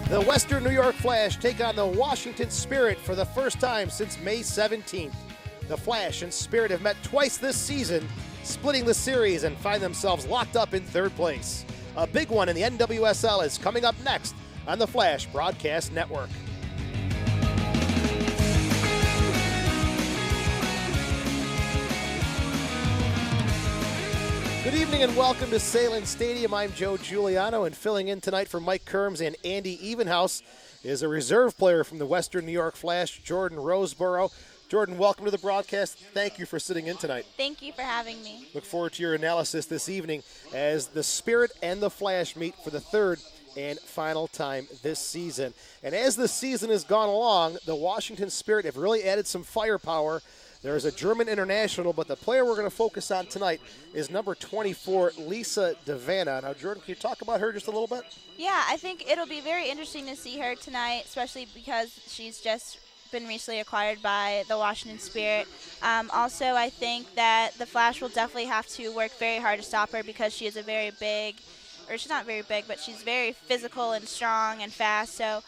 The Western New York Flash take on the Washington Spirit for the first time since May 17th. The Flash and Spirit have met twice this season, splitting the series and find themselves locked up in third place. A big one in the NWSL is coming up next on the Flash Broadcast Network. Good evening and welcome to Sahlen Stadium. I'm Joe Giuliano, and filling in tonight for Mike Kerms and Andy Evenhouse is a reserve player from the Western New York Flash, Jordan Roseborough. Jordan, welcome to the broadcast. Thank you for sitting in tonight. Thank you for having me. Look forward to your analysis this evening as the Spirit and the Flash meet for the third and final time this season. And as the season has gone along, the Washington Spirit have really added some firepower. There's a German international, but the player we're going to focus on tonight is number 24, Lisa Devanna. Now, Jordan, can you talk about her just a little bit? Yeah, I think it'll be very interesting to see her tonight, especially because she's just been recently acquired by the Washington Spirit. Also, I think that the Flash will definitely have to work very hard to stop her because she is a very big, or she's not very big, but she's very physical and strong and fast. So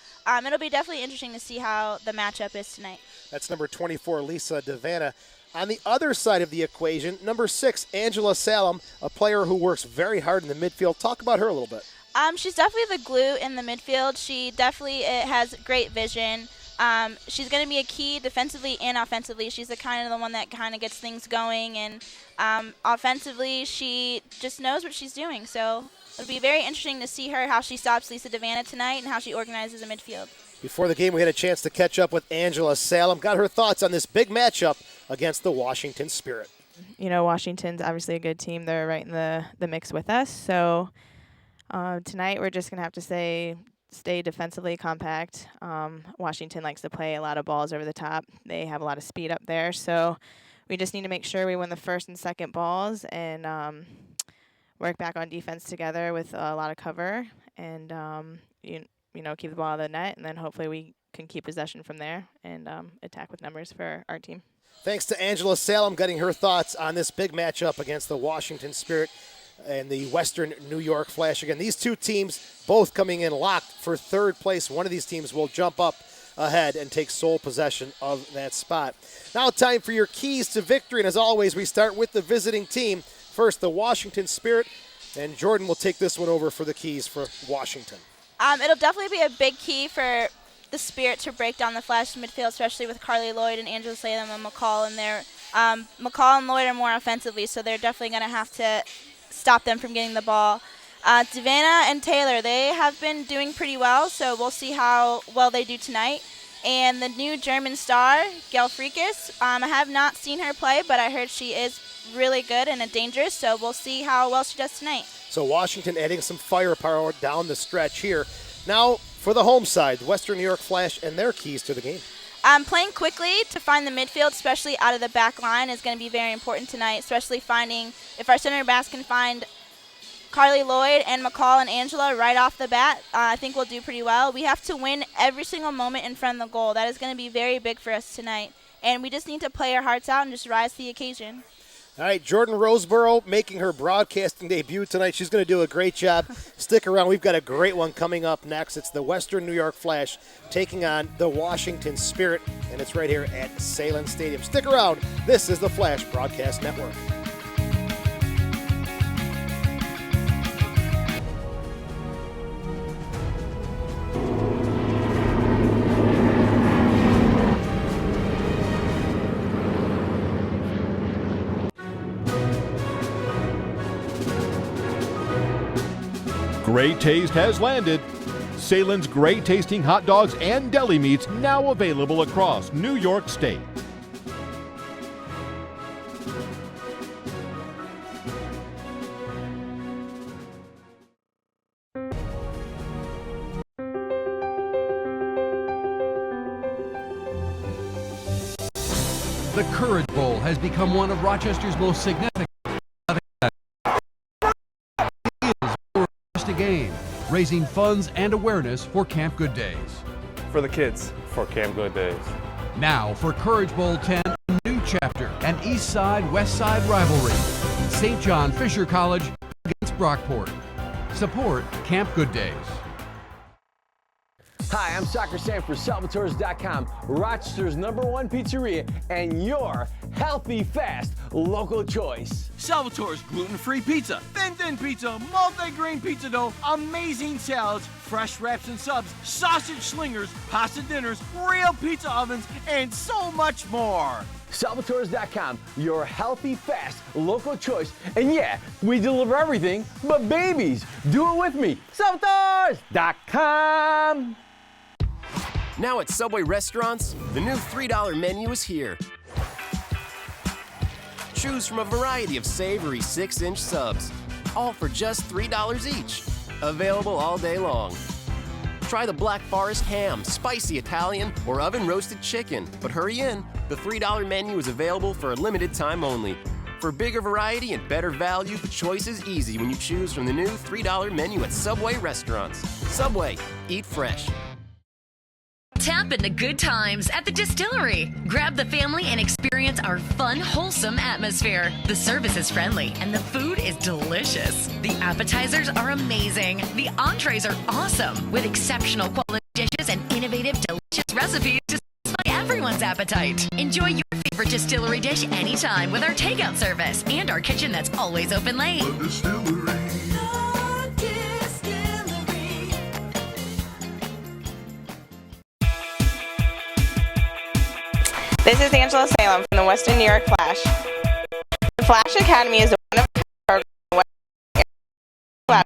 it'll be definitely interesting to see how the matchup is tonight. That's number 24, Lisa Devanna. On the other side of the equation, number 6, Angela Sahlen, a player who works very hard in the midfield. Talk about her a little bit. She's definitely the glue in the midfield. She definitely has great vision. She's going to be a key defensively and offensively. She's the kind of the one that kind of gets things going, and offensively, she just knows what she's doing. So it'll be very interesting to see her, how she stops Lisa Devanna tonight and how she organizes the midfield. Before the game, we had a chance to catch up with Angela Sahlen. Got her thoughts on this big matchup against the Washington Spirit. You know, Washington's obviously a good team. They're right in the mix with us. So tonight we're just going to have to stay defensively compact. Washington likes to play a lot of balls over the top. They have a lot of speed up there. So we just need to make sure we win the first and second balls and work back on defense together with a lot of cover and, keep the ball out of the net. And then hopefully we can keep possession from there and attack with numbers for our team. Thanks to Angela Sahlen getting her thoughts on this big matchup against the Washington Spirit and the Western New York Flash. Again, these two teams both coming in locked for third place. One of these teams will jump up ahead and take sole possession of that spot. Now time for your keys to victory, and as always, we start with the visiting team. First, the Washington Spirit, and Jordan will take this one over for the keys for Washington. It'll definitely be a big key for the Spirit to break down the Flash midfield, especially with Carly Lloyd and Angela Sahlen and McCall in there. McCall and Lloyd are more offensively, so they're definitely going to have to stop them from getting the ball. Devanna and Taylor, they have been doing pretty well, so we'll see how well they do tonight. And the new German star, Gail Freakus, I have not seen her play, but I heard she is really good and dangerous, so we'll see how well she does tonight. So Washington adding some firepower down the stretch here. Now for the home side, Western New York Flash and their keys to the game. Playing quickly to find the midfield, especially out of the back line, is going to be very important tonight, especially finding if our center backs can find Carly Lloyd and McCall and Angela right off the bat, I think we'll do pretty well. We have to win every single moment in front of the goal. That is going to be very big for us tonight, and we just need to play our hearts out and just rise to the occasion. All right, Jordan Roseborough making her broadcasting debut tonight. She's going to do a great job. Stick around. We've got a great one coming up next. It's the Western New York Flash taking on the Washington Spirit, and it's right here at Sahlen Stadium. Stick around. This is the Flash Broadcast Network. Great Taste has landed. Sahlen's great tasting hot dogs and deli meats now available across New York State. The Courage Bowl has become one of Rochester's most significant game, raising funds and awareness for Camp Good Days. For the kids. For Camp Good Days. Now for Courage Bowl 10, a new chapter, an East Side-West Side rivalry. St. John Fisher College against Brockport. Support Camp Good Days. Hi, I'm Soccer Sam for Salvatores.com, Rochester's #1 pizzeria, and your healthy, fast, local choice. Salvatore's gluten-free pizza, thin pizza, multi-grain pizza dough, amazing salads, fresh wraps and subs, sausage slingers, pasta dinners, real pizza ovens, and so much more. Salvatores.com, your healthy, fast, local choice. And yeah, we deliver everything but babies. Do it with me. Salvatores.com. Now at Subway restaurants, the new $3 menu is here. Choose from a variety of savory 6-inch subs, all for just $3 each. Available all day long. Try the Black Forest ham, spicy Italian, or oven-roasted chicken. But hurry in, the $3 menu is available for a limited time only. For bigger variety and better value, the choice is easy when you choose from the new $3 menu at Subway restaurants. Subway, eat fresh. Tap into good times at the distillery. Grab the family and experience our fun, wholesome atmosphere. The service is friendly and the food is delicious. The appetizers are amazing. The entrees are awesome with exceptional quality dishes and innovative, delicious recipes to satisfy everyone's appetite. Enjoy your favorite distillery dish anytime with our takeout service and our kitchen that's always open late. The distillery. This is Angela Salem from the Western New York Flash. The Flash Academy is a one-of-a-kind program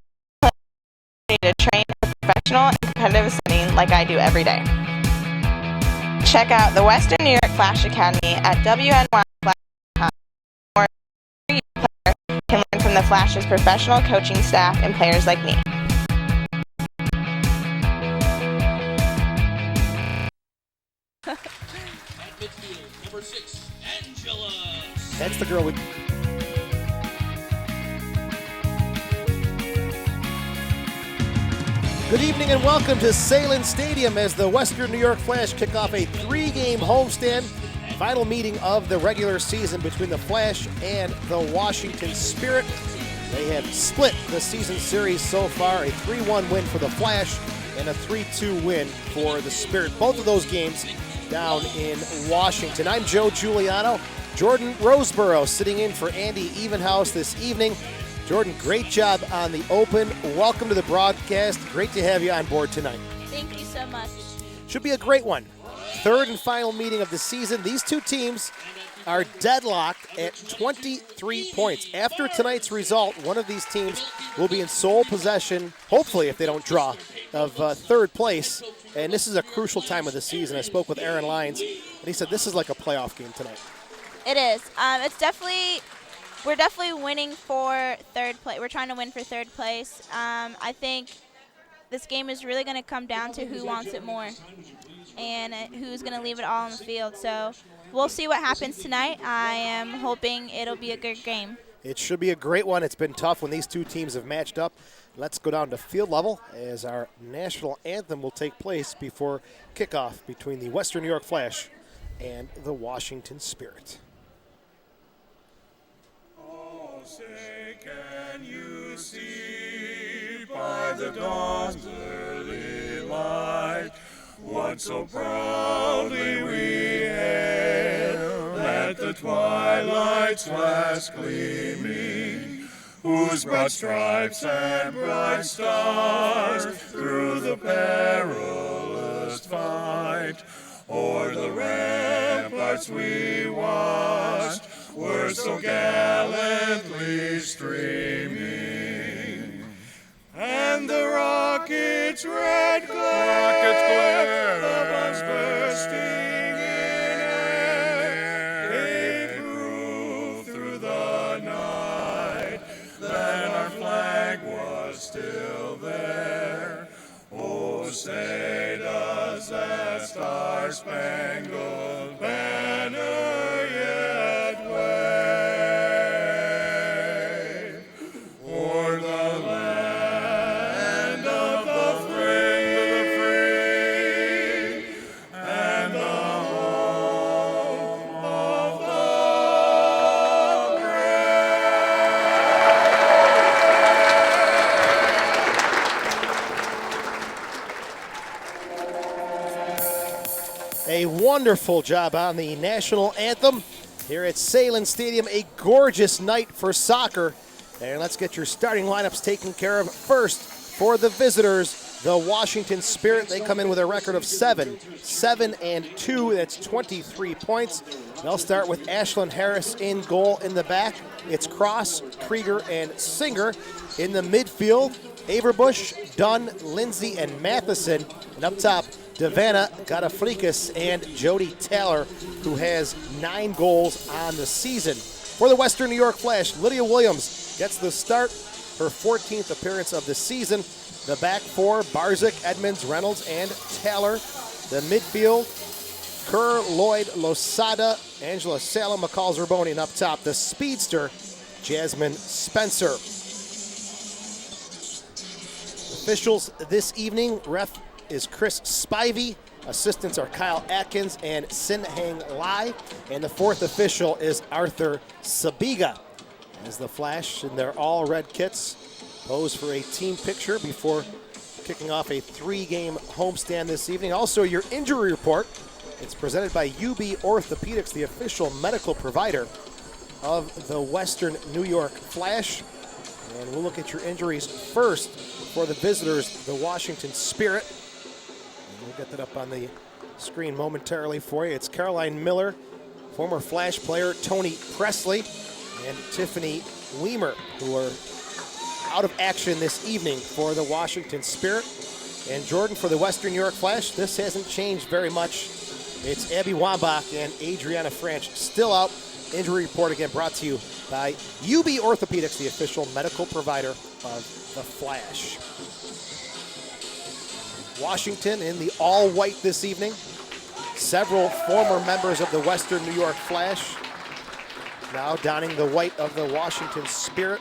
to train in a professional and competitive setting like I do every day. Check out the Western New York Flash Academy at WNYFlash.com, where every player can learn from the Flash's professional coaching staff and players like me. Number 6, Angela. That's the girl we... Good evening and welcome to Sahlen Stadium as the Western New York Flash kick off a 3-game homestand. Final meeting of the regular season between the Flash and the Washington Spirit. They have split the season series so far, a 3-1 win for the Flash and a 3-2 win for the Spirit. Both of those games down in Washington. I'm Joe Giuliano. Jordan Roseborough sitting in for Andy Evenhouse this evening. Jordan, great job on the open. Welcome to the broadcast. Great to have you on board tonight. Thank you so much. Should be a great one. Third and final meeting of the season. These two teams are deadlocked at 23 points. After tonight's result, one of these teams will be in sole possession, hopefully if they don't draw, of third place. And this is a crucial time of the season. I spoke with Aaron Lyons, and he said this is like a playoff game tonight. It is. We're definitely winning for third place. We're trying to win for third place. I think this game is really going to come down to who wants it more and who's going to leave it all on the field. So we'll see what happens tonight. I am hoping it'll be a good game. It should be a great one. It's been tough when these two teams have matched up. Let's go down to field level as our national anthem will take place before kickoff between the Western New York Flash and the Washington Spirit. Oh, say, can you see by the dawn's early light what so proudly we hail at the twilight's last gleaming, whose broad stripes and bright stars through the perilous fight o'er the ramparts we watched were so gallantly streaming, and the rockets' red glare, the bombs bursting in air, gave proof through the night that our flag was still there. Oh, say does that star-spangled banner yet wave o'er the land of the free and the home of the brave? A wonderful job on the national anthem here at Sahlen Stadium. A gorgeous night for soccer. And let's get your starting lineups taken care of. First, for the visitors, the Washington Spirit. They come in with a record of 7-2. That's 23 points. They'll start with Ashlyn Harris in goal. In the back, it's Cross, Krieger, and Singer. In the midfield, Averbush, Dunn, Lindsay, and Matheson. And up top, Devana, Gadafrikas, and Jody Taylor, who has 9 goals on the season. For the Western New York Flash, Lydia Williams gets the start, her 14th appearance of the season. The back four, Barzik, Edmonds, Reynolds, and Taylor. The midfield, Kerr, Lloyd, Losada, Angela Salem, McCall Zerboni, and up top, the speedster, Jasmine Spencer. Officials this evening, ref is Chris Spivey. Assistants are Kyle Atkins and Sinhang Lai. And the fourth official is Arthur Sabiga. As the Flash in their all-red kits pose for a team picture before kicking off a 3-game homestand this evening. Also, your injury report. It's presented by UB Orthopedics, the official medical provider of the Western New York Flash. And we'll look at your injuries first for the visitors, the Washington Spirit. And we'll get that up on the screen momentarily for you. It's Caroline Miller, former Flash player Tony Presley, and Tiffany Weimer, who are out of action this evening for the Washington Spirit. And Jordan, for the Western New York Flash, this hasn't changed very much. It's Abby Wambach and Adriana Franch still out. Injury report again brought to you by UB Orthopedics, the official medical provider of the Flash. Washington in the all-white this evening. Several former members of the Western New York Flash now donning the white of the Washington Spirit.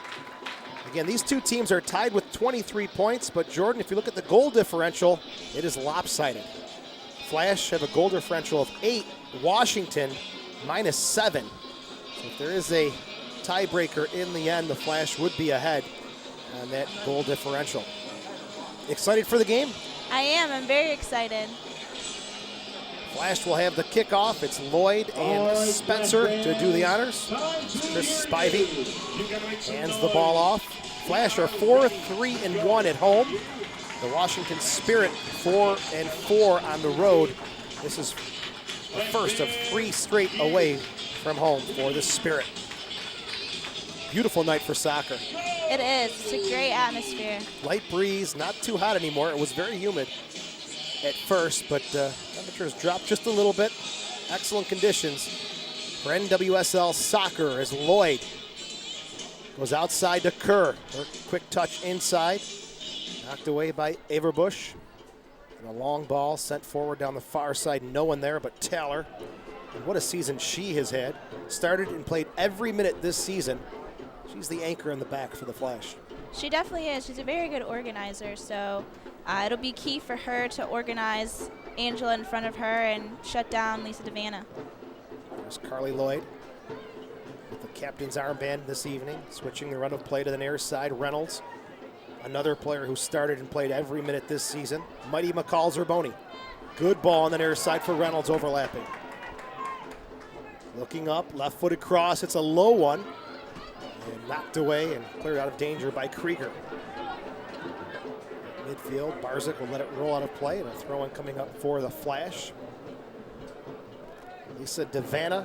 Again, these two teams are tied with 23 points, but Jordan, if you look at the goal differential, it is lopsided. Flash have a goal differential of 8, Washington -7. So if there is a tiebreaker in the end, the Flash would be ahead on that goal differential. Excited for the game? I am. I'm very excited. Flash will have the kickoff. It's Lloyd and Spencer to do the honors. Chris Spivey hands the ball off. Flash are 4-3-1 at home. The Washington Spirit 4-4 on the road. This is the first of 3 straight away from home for the Spirit. Beautiful night for soccer. It is. It's a great atmosphere. Light breeze, not too hot anymore. It was very humid at first, but temperatures dropped just a little bit. Excellent conditions for NWSL soccer as Lloyd goes outside to Kerr. Her quick touch inside, knocked away by Averbush. And a long ball sent forward down the far side. No one there but Taylor. And what a season she has had. Started and played every minute this season. She's the anchor in the back for the Flash. She definitely is. She's a very good organizer, so it'll be key for her to organize Angela in front of her and shut down Lisa Devana. There's Carly Lloyd with the captain's armband this evening, switching the run of play to the near side. Reynolds, another player who started and played every minute this season. Mighty McCall Zerboni. Good ball on the near side for Reynolds, overlapping. Looking up, left-footed cross. It's a low one. And knocked away and cleared out of danger by Krieger. Midfield, Barzik will let it roll out of play, and a throw-in coming up for the Flash. Lisa Devana.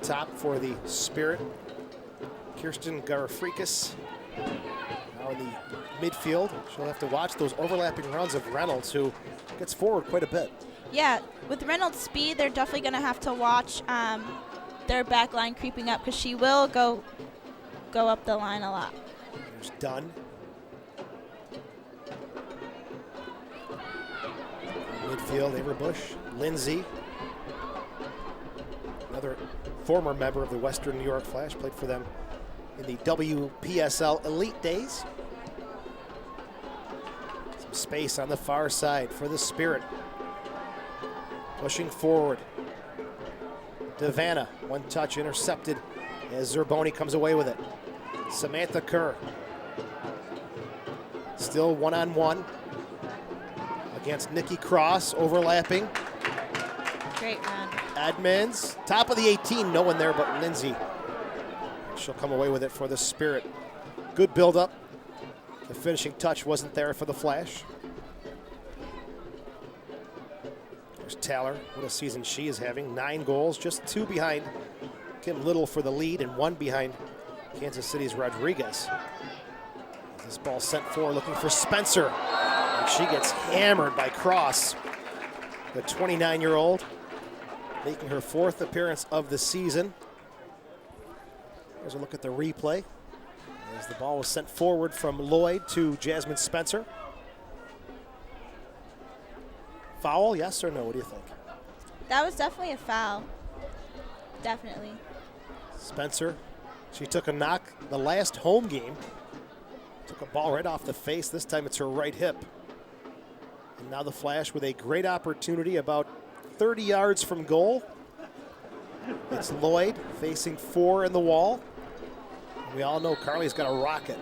Top for the Spirit. Kirsten Garafrikas now in the midfield. She'll have to watch those overlapping runs of Reynolds, who gets forward quite a bit. Yeah, with Reynolds' speed, they're definitely going to have to watch their back line creeping up, because she will go up the line a lot. There's Dunn. Midfield, Averbush, Lindsay. Another former member of the Western New York Flash, played for them in the WPSL Elite days. Some space on the far side for the Spirit. Pushing forward. Devana, one touch intercepted as Zerboni comes away with it. Samantha Kerr. Still one-on-one against Nikki Cross, overlapping. Great run. Edmonds, top of the 18, no one there but Lindsay. She'll come away with it for the Spirit. Good build-up. The finishing touch wasn't there for the Flash. There's Taylor. What a season she is having. 9 goals, just 2 behind Kim Little for the lead and 1 behind Kansas City's Rodriguez. This ball sent forward looking for Spencer. And she gets hammered by Cross. The 29-year-old making her 4th appearance of the season. Here's a look at the replay as the ball was sent forward from Lloyd to Jasmine Spencer. Foul, yes or no? What do you think? That was definitely a foul. Definitely. Spencer, she took a knock the last home game. Took a ball right off the face. This time it's her right hip. And now the Flash with a great opportunity about 30 yards from goal. It's Lloyd facing 4 in the wall. We all know Carly's got a rocket.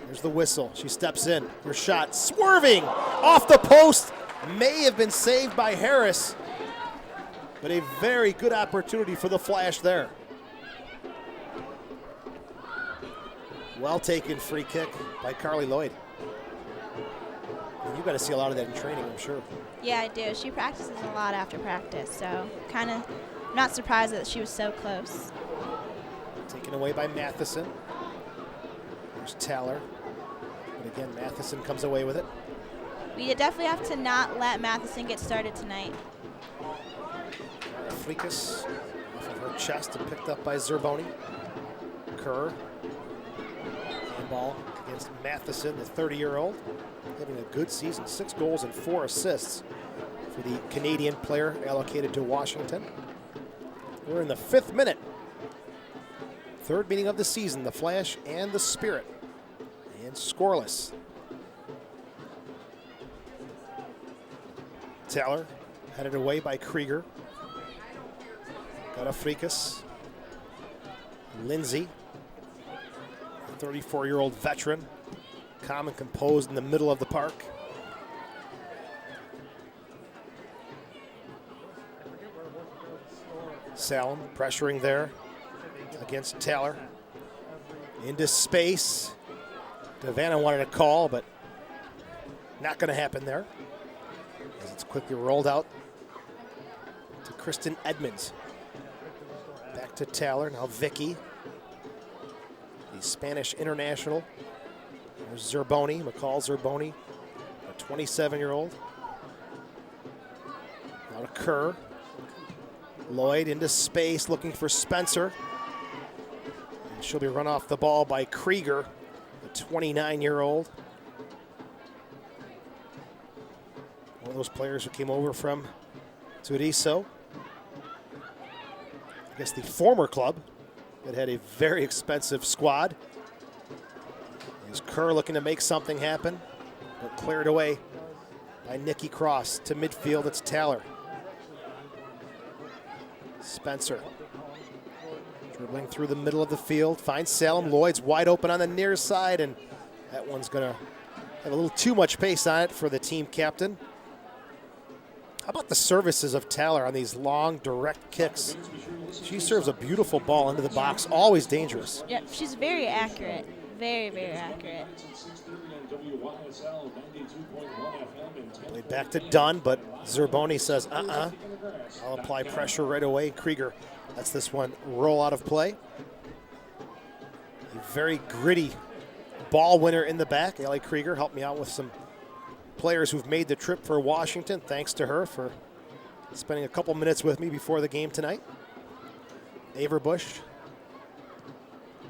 Here's the whistle. She steps in. Her shot swerving off the post. May have been saved by Harris. But a very good opportunity for the Flash there. Well taken free kick by Carly Lloyd. And you got to see a lot of that in training, I'm sure. Yeah, I do. She practices a lot after practice, so kind of not surprised that she was so close. Taken away by Matheson. There's Taylor. But again, Matheson comes away with it. We definitely have to not let Matheson get started tonight. Flikas off of her chest and picked up by Zerboni. Kerr. Handball against Matheson, the 30-year-old. Having a good season. 6 goals and 4 assists for the Canadian player allocated to Washington. We're in the 5th minute. 3rd meeting of the season, the Flash and the Spirit. And scoreless. Taylor headed away by Krieger. Got a Frikas. Lindsay, 34-year-old veteran, calm and composed in the middle of the park. Sahlen pressuring there against Taylor. Into space. Devanna wanted a call, but not going to happen there. As it's quickly rolled out to Kristen Edmonds. Back to Taylor, now Vicky. The Spanish international. There's Zerboni, McCall Zerboni, a 27-year-old. Now to Kerr. Lloyd into space, looking for Spencer. And she'll be run off the ball by Krieger, a 29-year-old. One of those players who came over from Turiso. I guess the former club that had a very expensive squad. Is Kerr looking to make something happen, but cleared away by Nikki Cross. To midfield, it's Taylor. Spencer dribbling through the middle of the field, finds Sahlen. Lloyd's wide open on the near side, and that one's gonna have a little too much pace on it for the team captain. How about the services of Taylor on these long, direct kicks? She serves a beautiful ball into the box, always dangerous. Yeah, she's very accurate. Very, very accurate. Played back to Dunn, but Zerboni says, I'll apply pressure right away. Krieger lets this one roll out of play. A very gritty ball winner in the back. Ellie Krieger helped me out with some players who've made the trip for Washington. Thanks to her for spending a couple minutes with me before the game tonight. Averbush,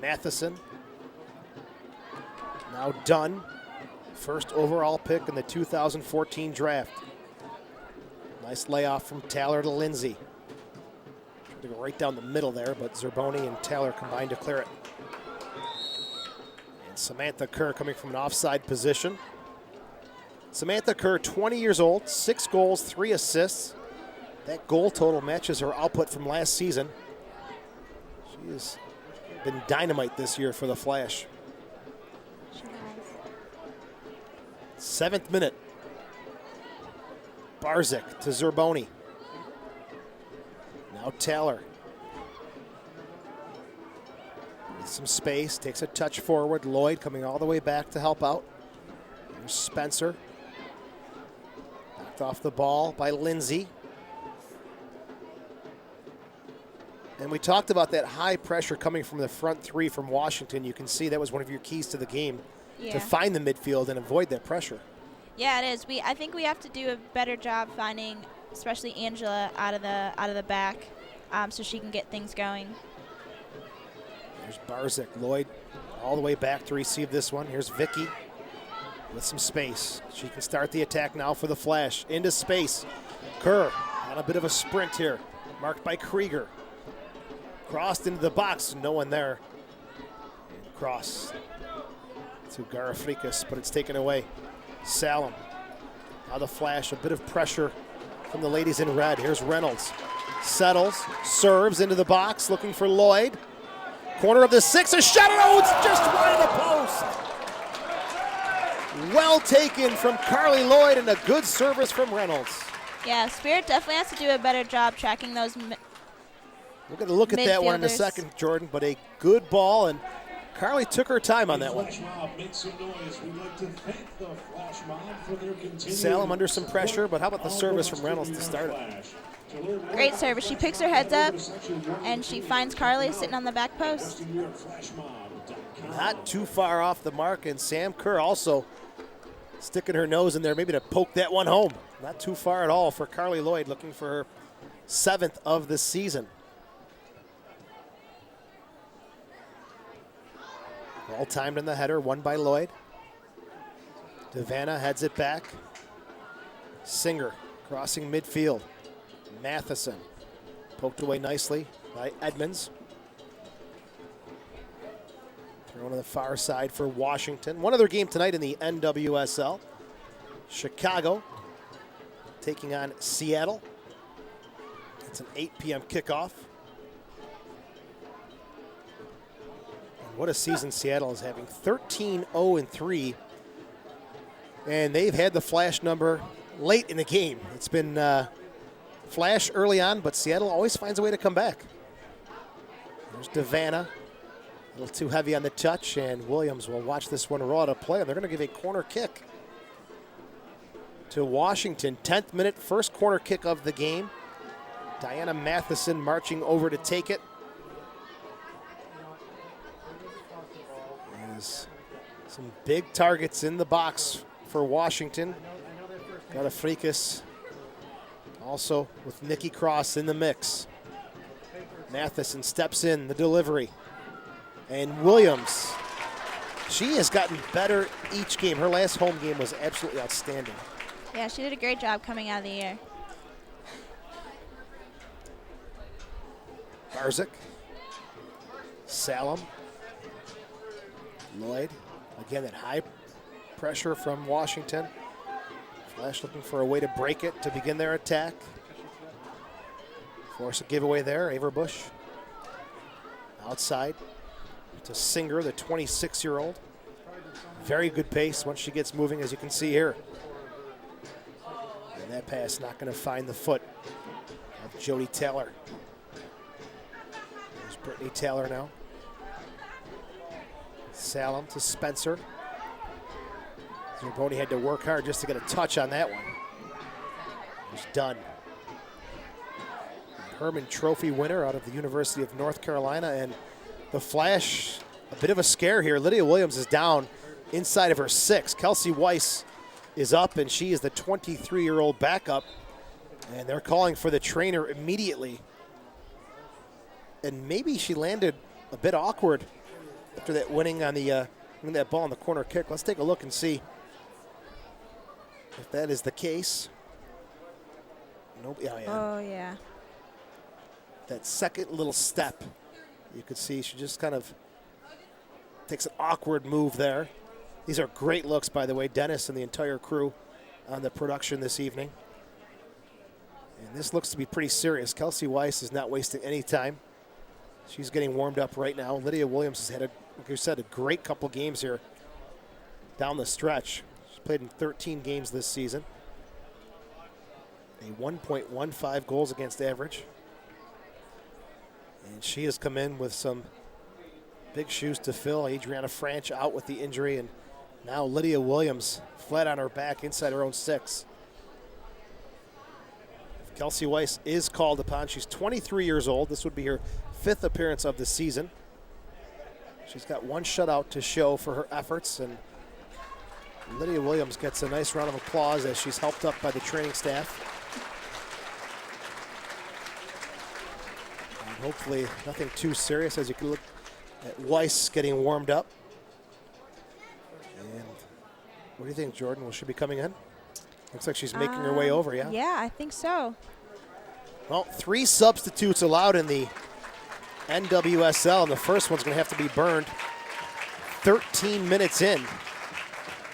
Matheson, now Dunn, first overall pick in the 2014 draft. Nice layoff from Taylor to Lindsay. Tried to go right down the middle there, but Zerboni and Taylor combined to clear it. And Samantha Kerr coming from an offside position. Samantha Kerr, 20 years old, 6 goals, 3 assists. That goal total matches her output from last season. She has been dynamite this year for the Flash. She has. 7th minute. Barzik to Zerboni. Now Taylor. With some space, takes a touch forward. Lloyd coming all the way back to help out. Here's Spencer. Backed off the ball by Lindsay. And we talked about that high pressure coming from the front three from Washington. You can see that was one of your keys to the game, to find the midfield and avoid that pressure. Yeah, it is. I think we have to do a better job finding, especially Angela, out of the back, so she can get things going. There's Barzik. Lloyd all the way back to receive this one. Here's Vicky with some space. She can start the attack now for the Flash. Into space. Kerr on a bit of a sprint here. Marked by Krieger. Crossed into the box. No one there. And cross to Garafrikas, but it's taken away. Sahlen. Now the Flash. A bit of pressure from the ladies in red. Here's Reynolds. Settles. Serves into the box. Looking for Lloyd. Corner of the 6, a shot, oh, it's just wide of the post. Well taken from Carly Lloyd and a good service from Reynolds. Yeah, Spirit definitely has to do a better job tracking those We're going to look at that one in a second, Jordan, but a good ball, and Carly took her time on that one. Sahlen under some pressure, but how about the service from Reynolds to start it? Great service. She picks her heads up, and she finds Carly sitting on the back post. Not too far off the mark, and Sam Kerr also sticking her nose in there, maybe to poke that one home. Not too far at all for Carly Lloyd, looking for her 7th of the season. All timed in the header, won by Lloyd. Devanna heads it back. Singer crossing midfield. Matheson poked away nicely by Edmonds. Thrown to the far side for Washington. One other game tonight in the NWSL. Chicago taking on Seattle. It's an 8 p.m. kickoff. And what a season Seattle is having. 13-0-3. And they've had the Flash number late in the game. It's been Flash early on, but Seattle always finds a way to come back. There's Devanna. A little too heavy on the touch, and Williams will watch this one roll out of play, and they're going to give a corner kick to Washington. 10th minute, first corner kick of the game. Diana Matheson marching over to take it. There's some big targets in the box for Washington. Got a Fricas also with Nikki Cross in the mix. Matheson steps in, the delivery. And Williams, she has gotten better each game. Her last home game was absolutely outstanding. Yeah, she did a great job coming out of the air. Barzik. Sahlen. Lloyd. Again, that high pressure from Washington. Flash looking for a way to break it to begin their attack. Force a giveaway there, Averbush. Outside to Singer, the 26-year-old. Very good pace once she gets moving, as you can see here. And that pass not going to find the foot of Jody Taylor. There's Brittany Taylor now. Sahlen to Spencer. Zerboni had to work hard just to get a touch on that one. It was done. Herman Trophy winner out of the University of North Carolina, and the Flash, a bit of a scare here. Lydia Williams is down inside of her 6. Kelsey Weiss is up, and she is the 23-year-old backup, and they're calling for the trainer immediately. And maybe she landed a bit awkward after that winning on the that ball on the corner kick. Let's take a look and see if that is the case. Nope. Yeah, yeah. Oh, yeah. That second little step, you could see she just kind of takes an awkward move there. These are great looks, by the way. Dennis and the entire crew on the production this evening. And this looks to be pretty serious. Kelsey Weiss is not wasting any time. She's getting warmed up right now. Lydia Williams has had, like you said, a great couple games here down the stretch. She's played in 13 games this season. a 1.15 goals against average. And she has come in with some big shoes to fill. Adriana Franch out with the injury, and now Lydia Williams flat on her back inside her own 6. If Kelsey Weiss is called upon, she's 23 years old. This would be her 5th appearance of the season. She's got 1 shutout to show for her efforts, and Lydia Williams gets a nice round of applause as she's helped up by the training staff. And hopefully nothing too serious, as you can look at Weiss getting warmed up. And what do you think, Jordan? Will she be coming in? Looks like she's making her way over, yeah? Yeah, I think so. Well, 3 substitutes allowed in the NWSL, and the first one's going to have to be burned 13 minutes in,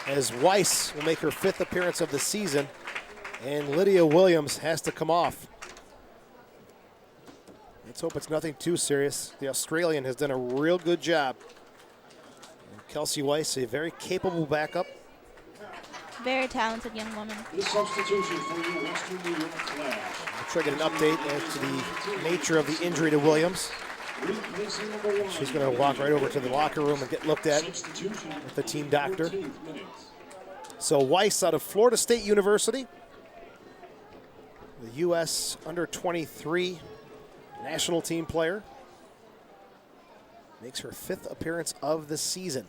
as Weiss will make her 5th appearance of the season, and Lydia Williams has to come off. Let's hope it's nothing too serious. The Australian has done a real good job. And Kelsey Weiss, a very capable backup. Very talented young woman. The substitution for your Western New York Flash. I'll try to get an update as to the nature of the injury to Williams. She's going to walk right over to the locker room and get looked at with the team doctor. So Weiss out of Florida State University, the U.S. under-23 national team player, makes her 5th appearance of the season.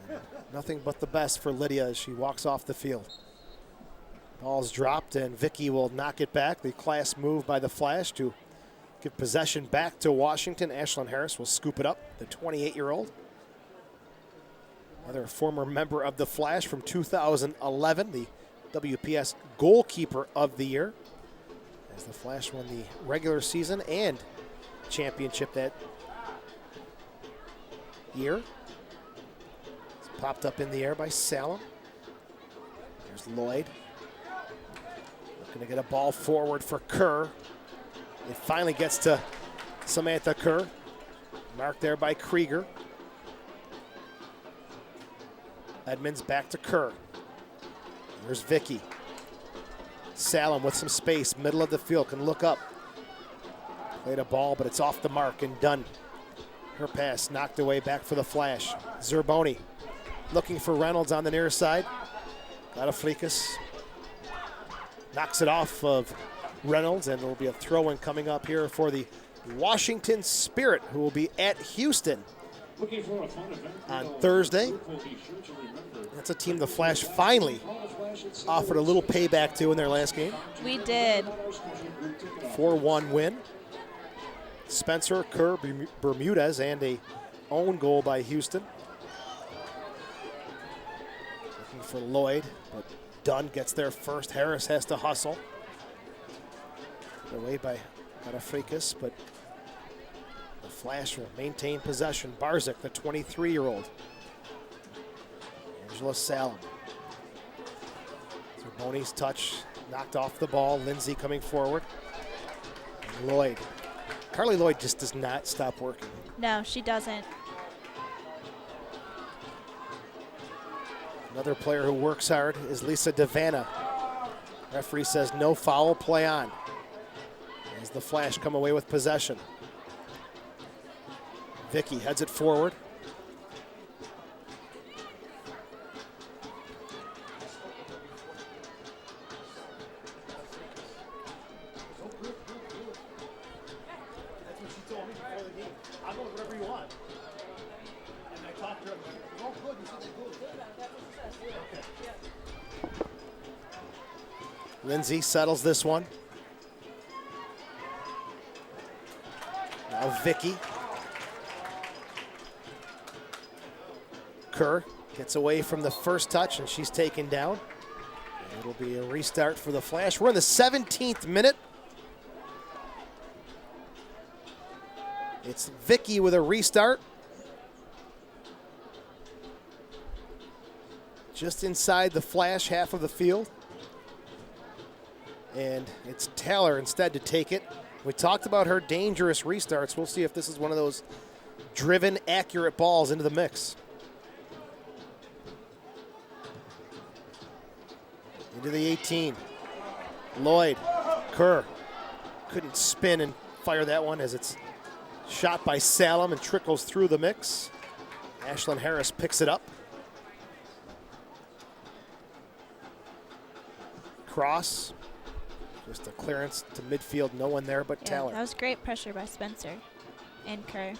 And nothing but the best for Lydia as she walks off the field. Ball's dropped, and Vicky will knock it back. The class move by the Flash to give possession back to Washington. Ashlyn Harris will scoop it up, the 28-year-old. Another former member of the Flash from 2011, the WPS goalkeeper of the year, as the Flash won the regular season and championship that year. It's popped up in the air by Sahlen. There's Lloyd. Looking to get a ball forward for Kerr. It finally gets to Samantha Kerr. Marked there by Krieger. Edmonds back to Kerr. Here's Vicky. Sahlen with some space, middle of the field, can look up. Played a ball, but it's off the mark and done. Her pass knocked away back for the Flash. Zerboni looking for Reynolds on the near side. Lataflikas knocks it off of Reynolds, and there will be a throw-in coming up here for the Washington Spirit, who will be at Houston on Thursday. That's a team the Flash finally offered a little payback to in their last game. We did. 4-1 win. Spencer, Kerr, Bermudez, and a own goal by Houston. Looking for Lloyd, but Dunn gets there first. Harris has to hustle. Away by Lataflikas, but the Flash will maintain possession. Barzik, the 23-year-old. Angela Sahlen. Zerboni's touch knocked off the ball. Lindsay coming forward. And Lloyd. Carly Lloyd just does not stop working. No, she doesn't. Another player who works hard is Lisa Devanna. Referee says no foul, play on. As the Flash come away with possession. Vicky heads it forward. Lindsay settles this one. Now Vicky. Kerr gets away from the first touch, and she's taken down. It'll be a restart for the Flash. We're in the 17th minute. It's Vicky with a restart. Just inside the Flash half of the field. And it's Taylor instead to take it. We talked about her dangerous restarts. We'll see if this is one of those driven, accurate balls into the mix. Into the 18. Lloyd, Kerr couldn't spin and fire that one as it's shot by Sahlen and trickles through the mix. Ashlyn Harris picks it up. Cross, just a clearance to midfield, no one there but Taylor. That was great pressure by Spencer and Kerr.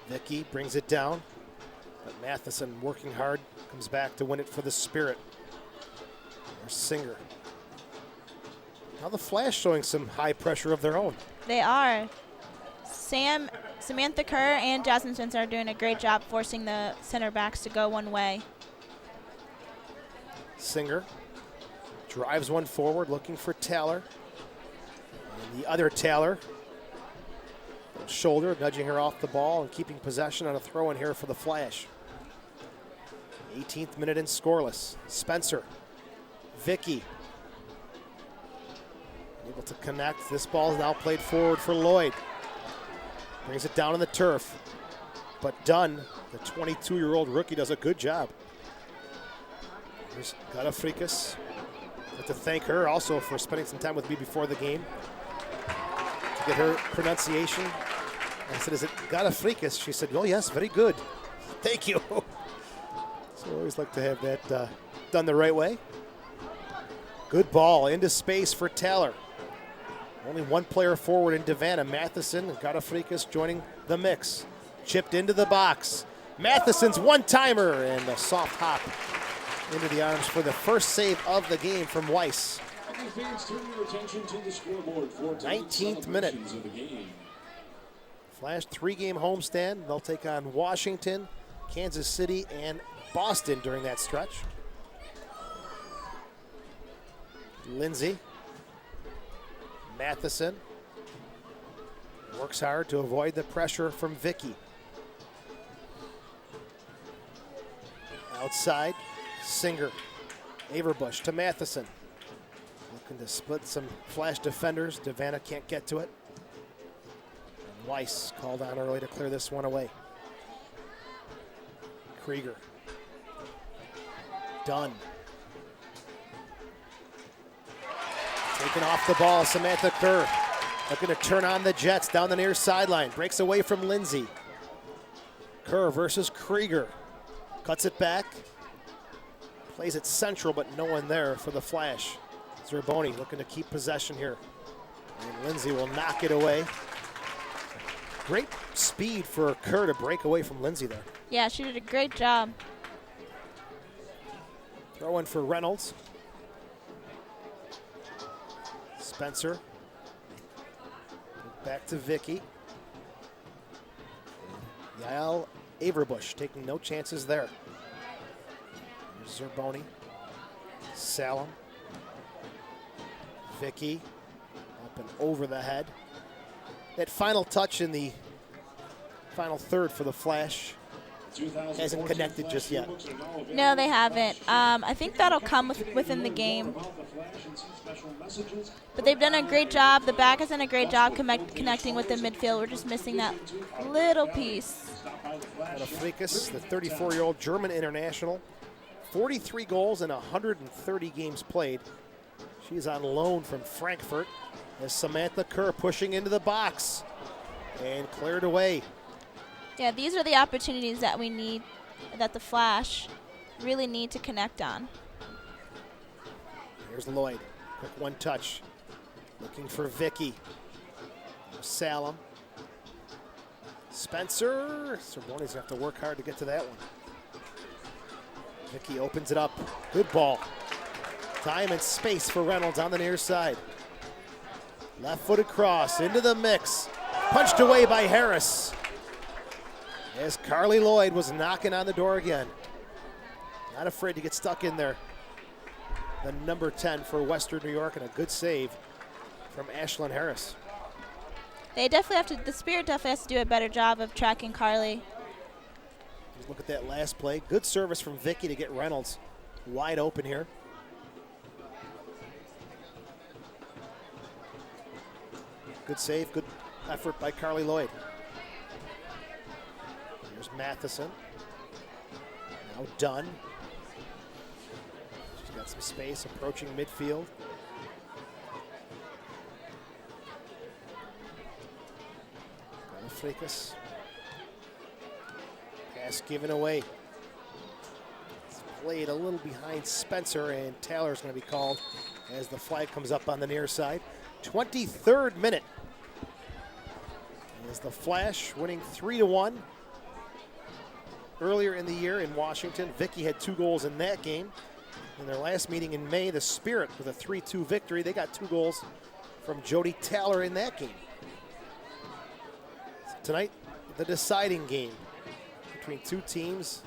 Vicky brings it down, but Matheson working hard, comes back to win it for the Spirit. There's Singer. Now the Flash showing some high pressure of their own. They are. Samantha Kerr and Jasmine Spencer are doing a great job forcing the center backs to go one way. Singer drives one forward, looking for Taylor. And the other Taylor, shoulder, nudging her off the ball and keeping possession on a throw in here for the Flash. 18th minute and scoreless. Spencer, Vicky, able to connect. This ball is now played forward for Lloyd. Brings it down on the turf. But Dunn, the 22-year-old rookie, does a good job. Here's Garafrikas. I'd like to thank her also for spending some time with me before the game to get her pronunciation. I said, is it Garafrikas? She said, oh yes, very good. Thank you. So I always like to have that done the right way. Good ball into space for Taylor. Only one player forward in Devana, Matheson, and Garafrikas joining the mix. Chipped into the box. Matheson's one-timer and a soft hop into the arms for the first save of the game from Weiss. 19th minute. Flash 3-game homestand. They'll take on Washington, Kansas City, and Boston during that stretch. Lindsay. Matheson works hard to avoid the pressure from Vicky. Outside, Singer. Averbush to Matheson. Looking to split some Flash defenders. Devana can't get to it. And Weiss called on early to clear this one away. Krieger. Dunn. Taking off the ball, Samantha Kerr. Looking to turn on the Jets down the near sideline. Breaks away from Lindsay. Kerr versus Krieger. Cuts it back. Plays it central, but no one there for the Flash. Zerboni looking to keep possession here. And Lindsay will knock it away. Great speed for Kerr to break away from Lindsay there. Yeah, she did a great job. Throw in for Reynolds. Spencer. Back to Vicky. Yael Averbush taking no chances there. Here's Zerboni. Sahlen. Vicky. Up and over the head. That final touch in the final third for the Flash hasn't connected just yet. No, they haven't. I think that'll come within the game. But they've done a great job. The back has done a great job connecting with the midfield. We're just missing that little piece. Frikas, the 34-year-old German international, 43 goals in 130 games played. She's on loan from Frankfurt as Samantha Kerr pushing into the box and cleared away. Yeah, these are the opportunities that we need, that the Flash really need to connect on. Here's Lloyd. Quick one touch. Looking for Vicky. Sahlen. Spencer. Zerboni's going to have to work hard to get to that one. Vicky opens it up. Good ball. Time and space for Reynolds on the near side. Left-footed cross into the mix. Punched away by Harris. As Carly Lloyd was knocking on the door again. Not afraid to get stuck in there. The number 10 for Western New York, and a good save from Ashlyn Harris. They definitely have to, the Spirit definitely has to do a better job of tracking Carly. Just look at that last play. Good service from Vicky to get Reynolds wide open here. Good save, good effort by Carly Lloyd. Here's Matheson. Now Dunn. She's Got some space approaching midfield. Flikas. Pass given away. It's played a little behind Spencer, and Taylor's going to be called as the flag comes up on the near side. 23rd minute. As the Flash winning 3-1 earlier in the year in Washington. Vicky had 2 goals in that game. In their last meeting in May, the Spirit with a 3-2 victory. They got 2 goals from Jody Taylor in that game. Tonight, the deciding game between 2 teams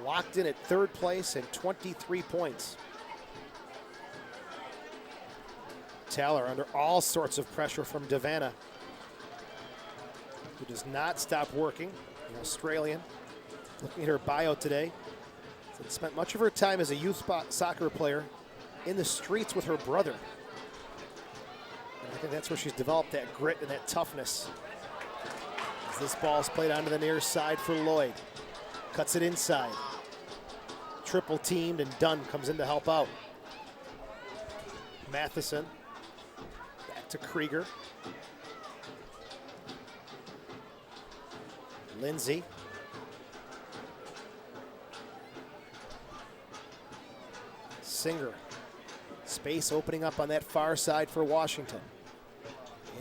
locked in at 3rd place and 23 points. Taylor under all sorts of pressure from Devanna, who does not stop working, an Australian. Looking at her bio today, spent much of her time as a youth soccer player in the streets with her brother. And I think that's where she's developed that grit and that toughness. This ball is played onto the near side for Lloyd. Cuts it inside. Triple teamed, and Dunn comes in to help out. Matheson. Back to Krieger. Lindsay. Singer. Space opening up on that far side for Washington.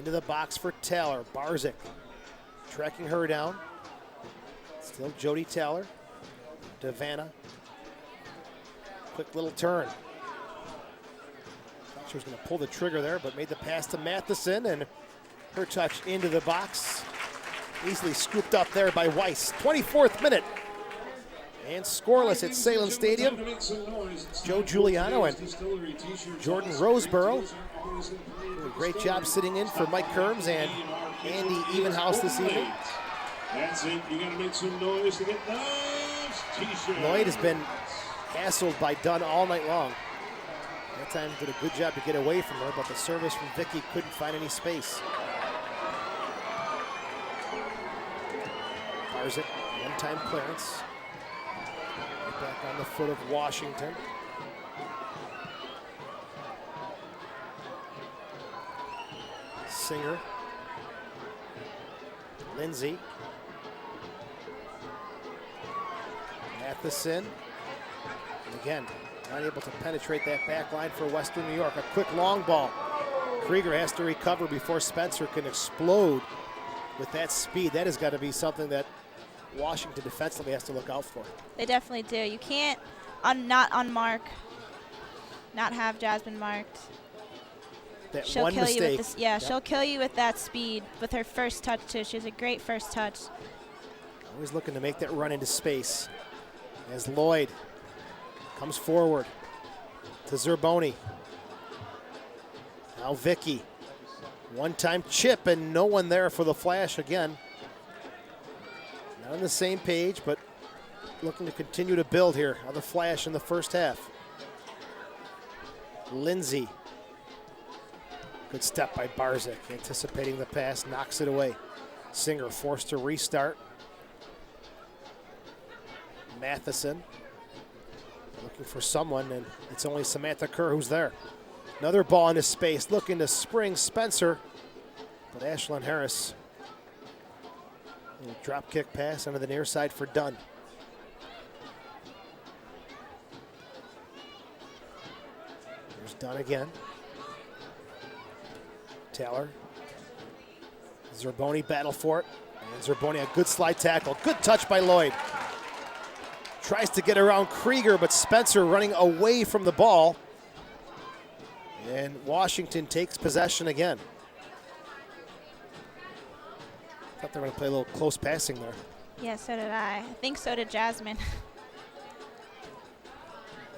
Into the box for Taylor. Barzik. Tracking her down. Still Jody Taylor. Devanna. Quick little turn. Thought she was going to pull the trigger there, but made the pass to Matheson, and her touch into the box. Easily scooped up there by Weiss. 24th minute. And scoreless at Sahlen Stadium. Joe Giuliano and Jordan Roseborough doing a great job sitting in for Mike Kerms and Andy Evenhouse this evening. That's it. You got to make some noise to get those t-shirts. Lloyd has been hassled by Dunn all night long. That time did a good job to get away from her, but the service from Vicky couldn't find any space. Barzik, one-time clearance. Right back on the foot of Washington. Singer. Lindsay. Matheson. And again, not able to penetrate that back line for Western New York. A quick long ball. Krieger has to recover before Spencer can explode with that speed. That has got to be something that Washington defensively has to look out for. They definitely do. You can't not unmark, not have Jasmine marked. That She'll one kill mistake. you with this. Yeah, she'll kill you with that speed with her first touch too. She has a great first touch. Always looking to make that run into space. As Lloyd comes forward to Zerboni. Now Vicky. One-time chip and no one there for the Flash again. Not on the same page, but looking to continue to build here on the Flash in the first half. Lindsay. Good step by Barzik, anticipating the pass, knocks it away. Singer forced to restart. Matheson looking for someone, and it's only Samantha Kerr who's there. Another ball into space, looking to spring Spencer, but Ashlyn Harris. Little drop kick pass onto the near side for Dunn. There's Dunn again. Taylor. Zerboni battle for it. And Zerboni, a good slide tackle. Good touch by Lloyd. Tries to get around Krieger, but Spencer running away from the ball. And Washington takes possession again. Thought they were going to play a little close passing there. Yeah, so did I. I think so did Jasmine.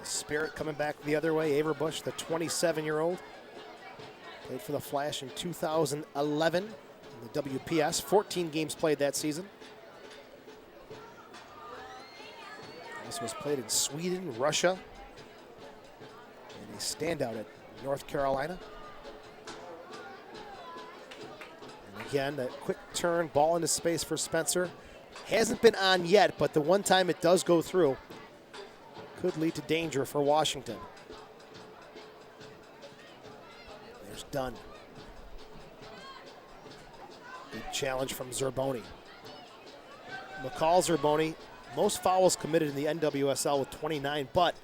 Spirit coming back the other way. Averbush, the 27-year-old. Played for the Flash in 2011 in the WPS. 14 games played that season. This was played in Sweden, Russia, and a standout at North Carolina. And again, that quick turn, ball into space for Spencer. Hasn't been on yet, but the one time it does go through could lead to danger for Washington. Here's Dunn. Good challenge from Zerboni. McCall Zerboni, most fouls committed in the NWSL with 29, but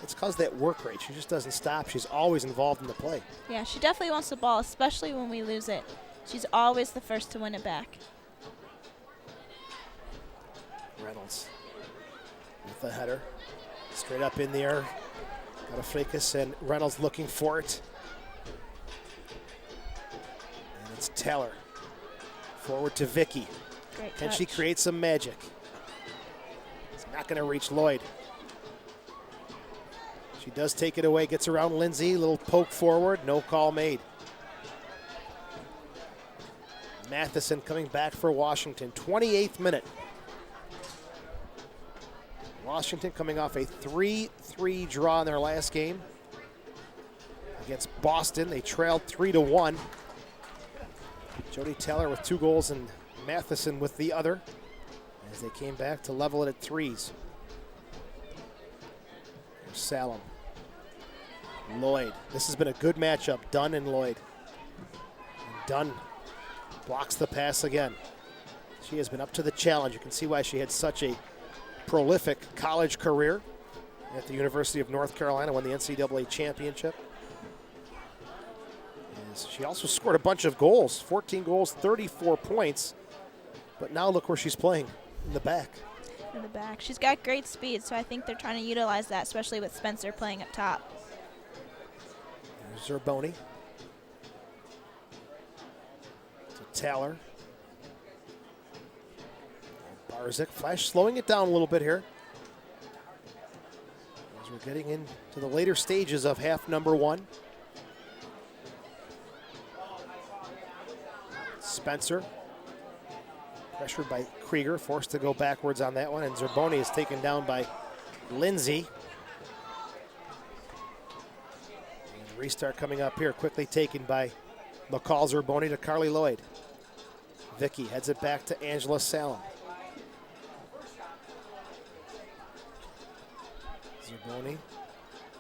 it's because that work rate. She just doesn't stop. She's always involved in the play. Yeah, she definitely wants the ball, especially when we lose it. She's always the first to win it back. Reynolds with the header. Straight up in the air. Got a Freitas and Reynolds looking for it. And it's Taylor. Forward to Vicky. Great Can touch. she create some magic? It's not going to reach Lloyd. She does take it away, gets around Lindsay. Little poke forward, no call made. Matheson coming back for Washington. 28th minute. Washington coming off a 3-3 draw in their last game against Boston. They trailed 3-1. Jody Taylor with 2 goals and Matheson with the other as they came back to level it at 3s. Here's Sahlen. Lloyd. This has been a good matchup, Dunn and Lloyd. And Dunn blocks the pass again. She has been up to the challenge. You can see why she had such a prolific college career at the University of North Carolina, won the NCAA championship. And she also scored a bunch of goals, 14 goals, 34 points. But now look where she's playing, in the back. In the back. She's got great speed, so I think they're trying to utilize that, especially with Spencer playing up top. There's Zerboni. To Taylor. Barzik, Flash slowing it down a little bit here. As we're getting into the later stages of half number 1. Spencer. Pressured by Krieger, forced to go backwards on that one, and Zerboni is taken down by Lindsay. And restart coming up here, quickly taken by McCall Zerboni to Carly Lloyd. Vicky heads it back to Angela Sahlen. Zerboni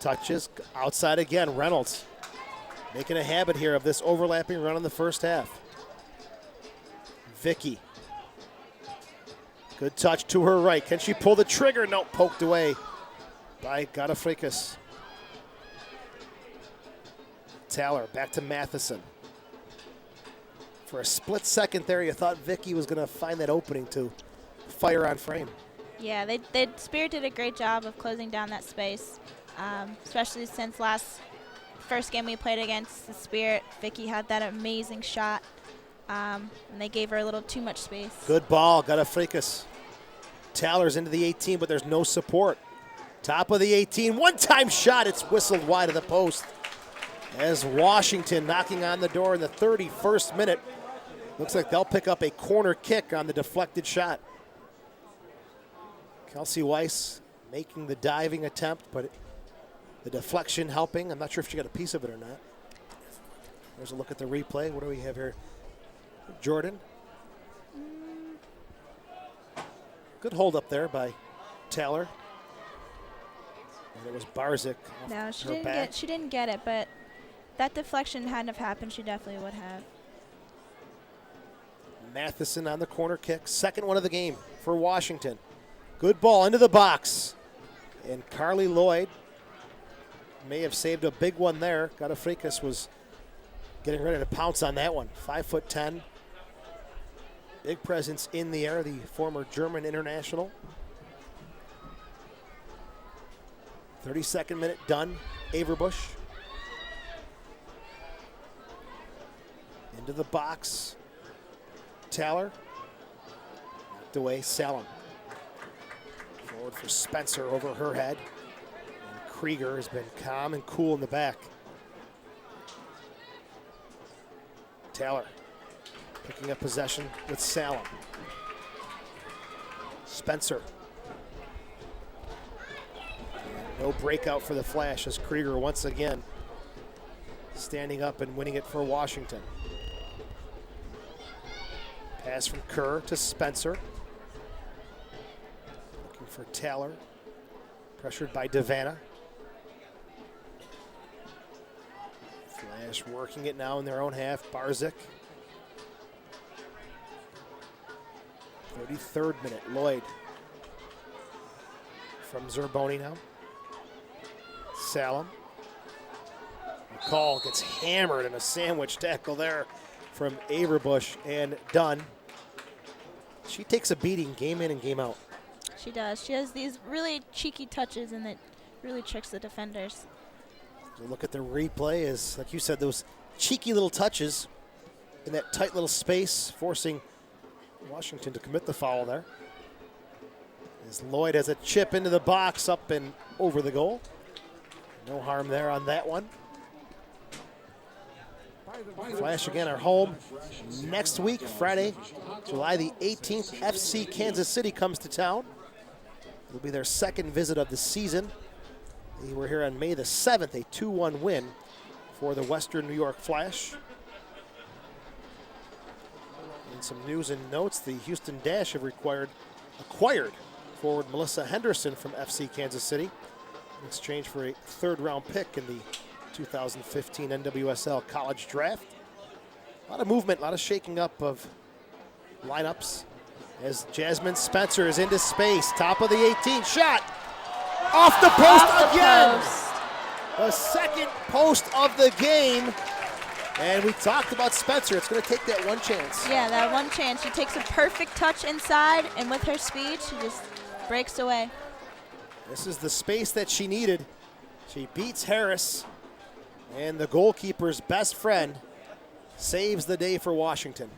touches, outside again, Reynolds. Making a habit here of this overlapping run in the first half. Vicky. Good touch to her right. Can she pull the trigger? No, poked away by Freitas. Taylor back to Matheson. For a split second there, you thought Vicky was going to find that opening to fire on frame. Yeah, Spirit did a great job of closing down that space, especially since first game we played against the Spirit. Vicky had that amazing shot. And they gave her a little too much space. Good ball, Freitas. Taylor's into the 18, but there's no support. Top of the 18, one-time shot. It's whistled wide of the post. As Washington knocking on the door in the 31st minute. Looks like they'll pick up a corner kick on the deflected shot. Kelsey Weiss making the diving attempt, but the deflection helping. I'm not sure if she got a piece of it or not. There's a look at the replay. What do we have here? Jordan. Good hold up there by Taylor. And it was Barzik. No, she didn't get it, but that deflection hadn't have happened, she definitely would have. Matheson on the corner kick. Second one of the game for Washington. Good ball into the box. And Carly Lloyd may have saved a big one there. Freitas was getting ready to pounce on that one. 5'10". Big presence in the air, the former German international. 32nd minute done. Averbush. Into the box. Taylor. Knocked away. Sahlen. Forward for Spencer over her head. And Krieger has been calm and cool in the back. Taylor picking up possession with Sahlen. Spencer. And no breakout for the Flash as Krieger once again standing up and winning it for Washington. Pass from Kerr to Spencer. Looking for Taylor. Pressured by Devanna. Flash Flash working it now in their own half. Barzyk. 33rd minute. Lloyd from Zerboni now. Sahlen. McCall gets hammered in a sandwich tackle there from Averbush and Dunn. She takes a beating game in and game out. She does. She has these really cheeky touches, and it really tricks the defenders. So look at the replay as, like you said, those cheeky little touches in that tight little space, forcing Washington to commit the foul there. As Lloyd has a chip into the box, up and over the goal. No harm there on that one. Flash again are home next week, Friday, July the 18th. FC Kansas City comes to town. It'll be their second visit of the season. They were here on May the 7th, a 2-1 win for the Western New York Flash. And some news and notes, the Houston Dash have acquired forward Melissa Henderson from FC Kansas City in exchange for a third-round pick in the 2015 NWSL College Draft. A lot of movement, a lot of shaking up of lineups as Jasmine Spencer is into space. Top of the 18, shot! Off the post again! The second post of the game. And we talked about Spencer. It's going to take that one chance. Yeah, that one chance. She takes a perfect touch inside, and with her speed, she just breaks away. This is the space that she needed. She beats Harris, and the goalkeeper's best friend saves the day for Washington.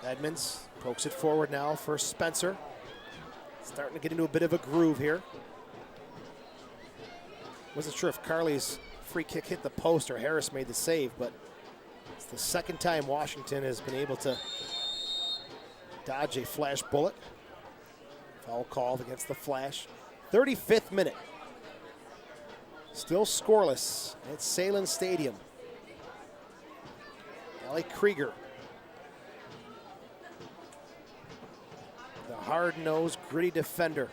Edmonds pokes it forward now for Spencer. Starting to get into a bit of a groove here. Wasn't sure if Carly's free kick hit the post or Harris made the save, but it's the second time Washington has been able to dodge a Flash bullet. Foul called against the Flash. 35th minute. Still scoreless at Sahlen Stadium. Allie Krieger. The hard-nosed, gritty defender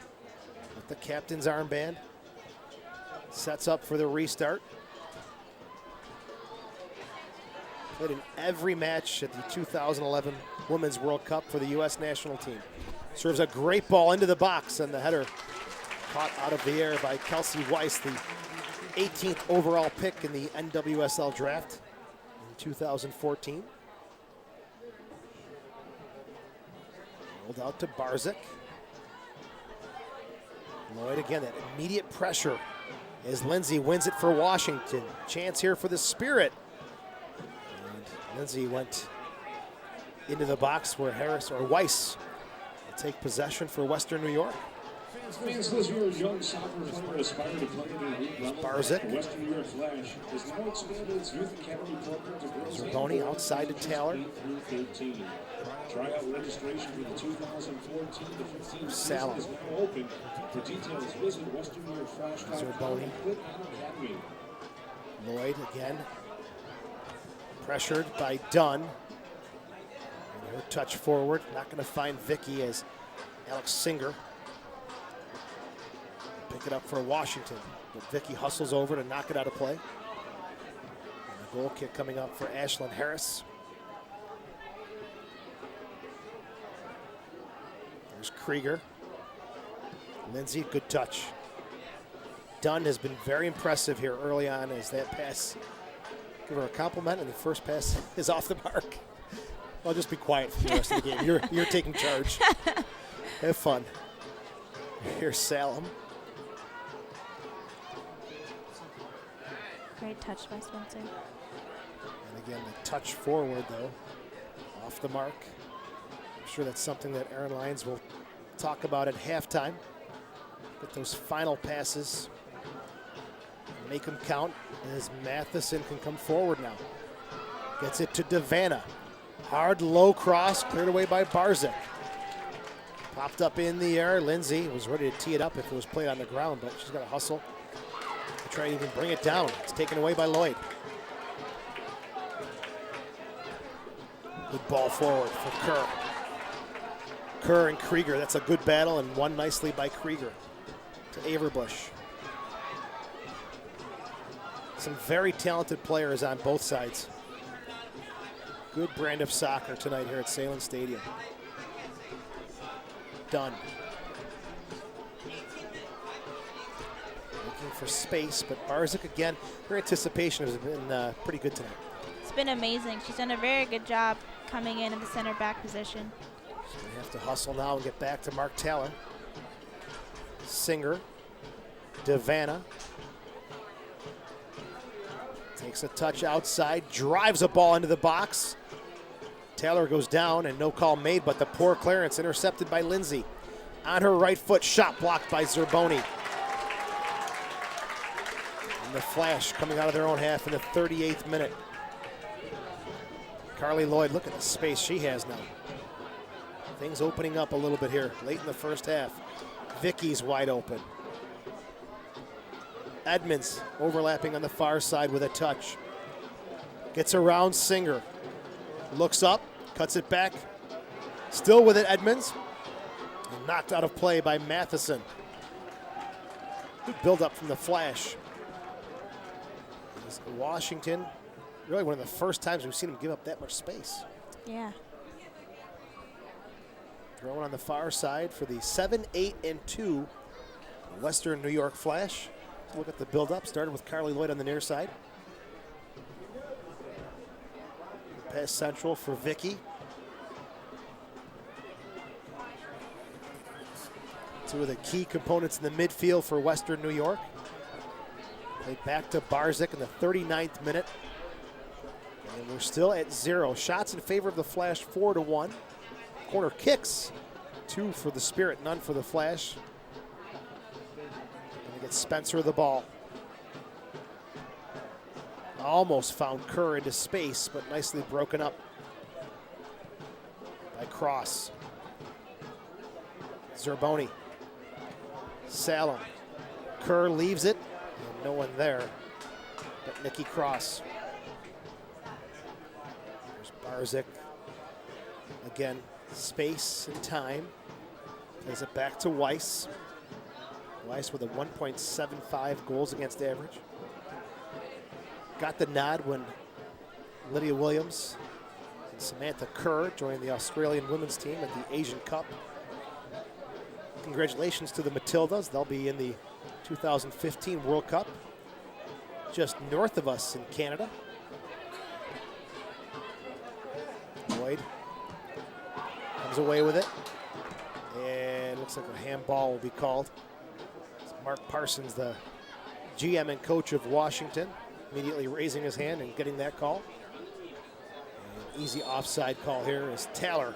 with the captain's armband. Sets up for the restart. Played in every match at the 2011 Women's World Cup for the U.S. national team. Serves a great ball into the box, and the header caught out of the air by Kelsey Weiss, the 18th overall pick in the NWSL draft in 2014. Rolled out to Barzyk. Lloyd again, that immediate pressure as Lindsay wins it for Washington. Chance here for the Spirit. And Lindsay went into the box where Harris or Weiss will take possession for Western New York. Fans this year, young soccer player aspire to play in the elite level. Barzyk. The Western New York Flash has now expanded its youth academy program to girls Zerboni outside to Taylor. 8 through 13. Tryout registration for the 2014 to 15 Sahlen. season is now open. For details, visit WesternNewYorkFlash.com. Zerboni. Click on Academy. Lloyd again. Pressured by Dunn. And her touch forward. Not going to find Vicky as Alex Singer. Pick it up for Washington. But Vicky hustles over to knock it out of play. And the goal kick coming up for Ashlyn Harris. There's Krieger. Lindsay, good touch. Dunn has been very impressive here early on as that pass. Give her a compliment, and the first pass is off the mark. I'll just be quiet for the rest of the game. You're taking charge. Have fun. Here's Sahlen. Great touch by Spencer. And again, the touch forward, though, off the mark. I'm sure that's something that Aaron Lyons will talk about at halftime. Get those final passes, make them count, as Matheson can come forward now. Gets it to Devanna. Hard, low cross, cleared away by Barzyk. Popped up in the air. Lindsay was ready to tee it up if it was played on the ground, but she's got to hustle. Try to even bring it down. It's taken away by Lloyd. Good ball forward for Kerr. Kerr and Krieger, that's a good battle, and won nicely by Krieger to Averbush. Some very talented players on both sides. Good brand of soccer tonight here at Sahlen Stadium. Dunn. Looking for space, but Barzik again, her anticipation has been pretty good tonight. It's been amazing. She's done a very good job coming in the center back position. So we have to hustle now and get back to Mark Taylor. Singer, Devanna. Takes a touch outside, drives a ball into the box. Taylor goes down and no call made, but the poor clearance intercepted by Lindsay. On her right foot, shot blocked by Zerboni. And the Flash coming out of their own half in the 38th minute. Carly Lloyd, look at the space she has now. Things opening up a little bit here late in the first half. Vicky's wide open. Edmonds overlapping on the far side with a touch. Gets around Singer. Looks up, cuts it back. Still with it, Edmonds. And knocked out of play by Matheson. Good build up from the Flash. Washington, really one of the first times we've seen him give up that much space. Yeah. Throwing on the far side for the 7-8-2 Western New York Flash. Look at the build-up. Started with Carly Lloyd on the near side. Pass central for Vicky. Two of the key components in the midfield for Western New York. Played back to Barzik in the 39th minute. And we're still at 0. Shots in favor of the Flash, 4-1. Corner kicks, 2 for the Spirit, none for the Flash. Get Spencer the ball. Almost found Kerr into space, but nicely broken up by Cross. Zerboni. Sahlen. Kerr leaves it, and no one there but Nikki Cross. There's Barzik. Again, space and time. Plays it back to Weiss. Weiss with a 1.75 goals against average. Got the nod when Lydia Williams and Samantha Kerr joined the Australian women's team at the Asian Cup. Congratulations to the Matildas. They'll be in the 2015 World Cup just north of us in Canada. Lloyd comes away with it. And looks like a handball will be called. Mark Parsons, the GM and coach of Washington, immediately raising his hand and getting that call. And easy offside call here as Taylor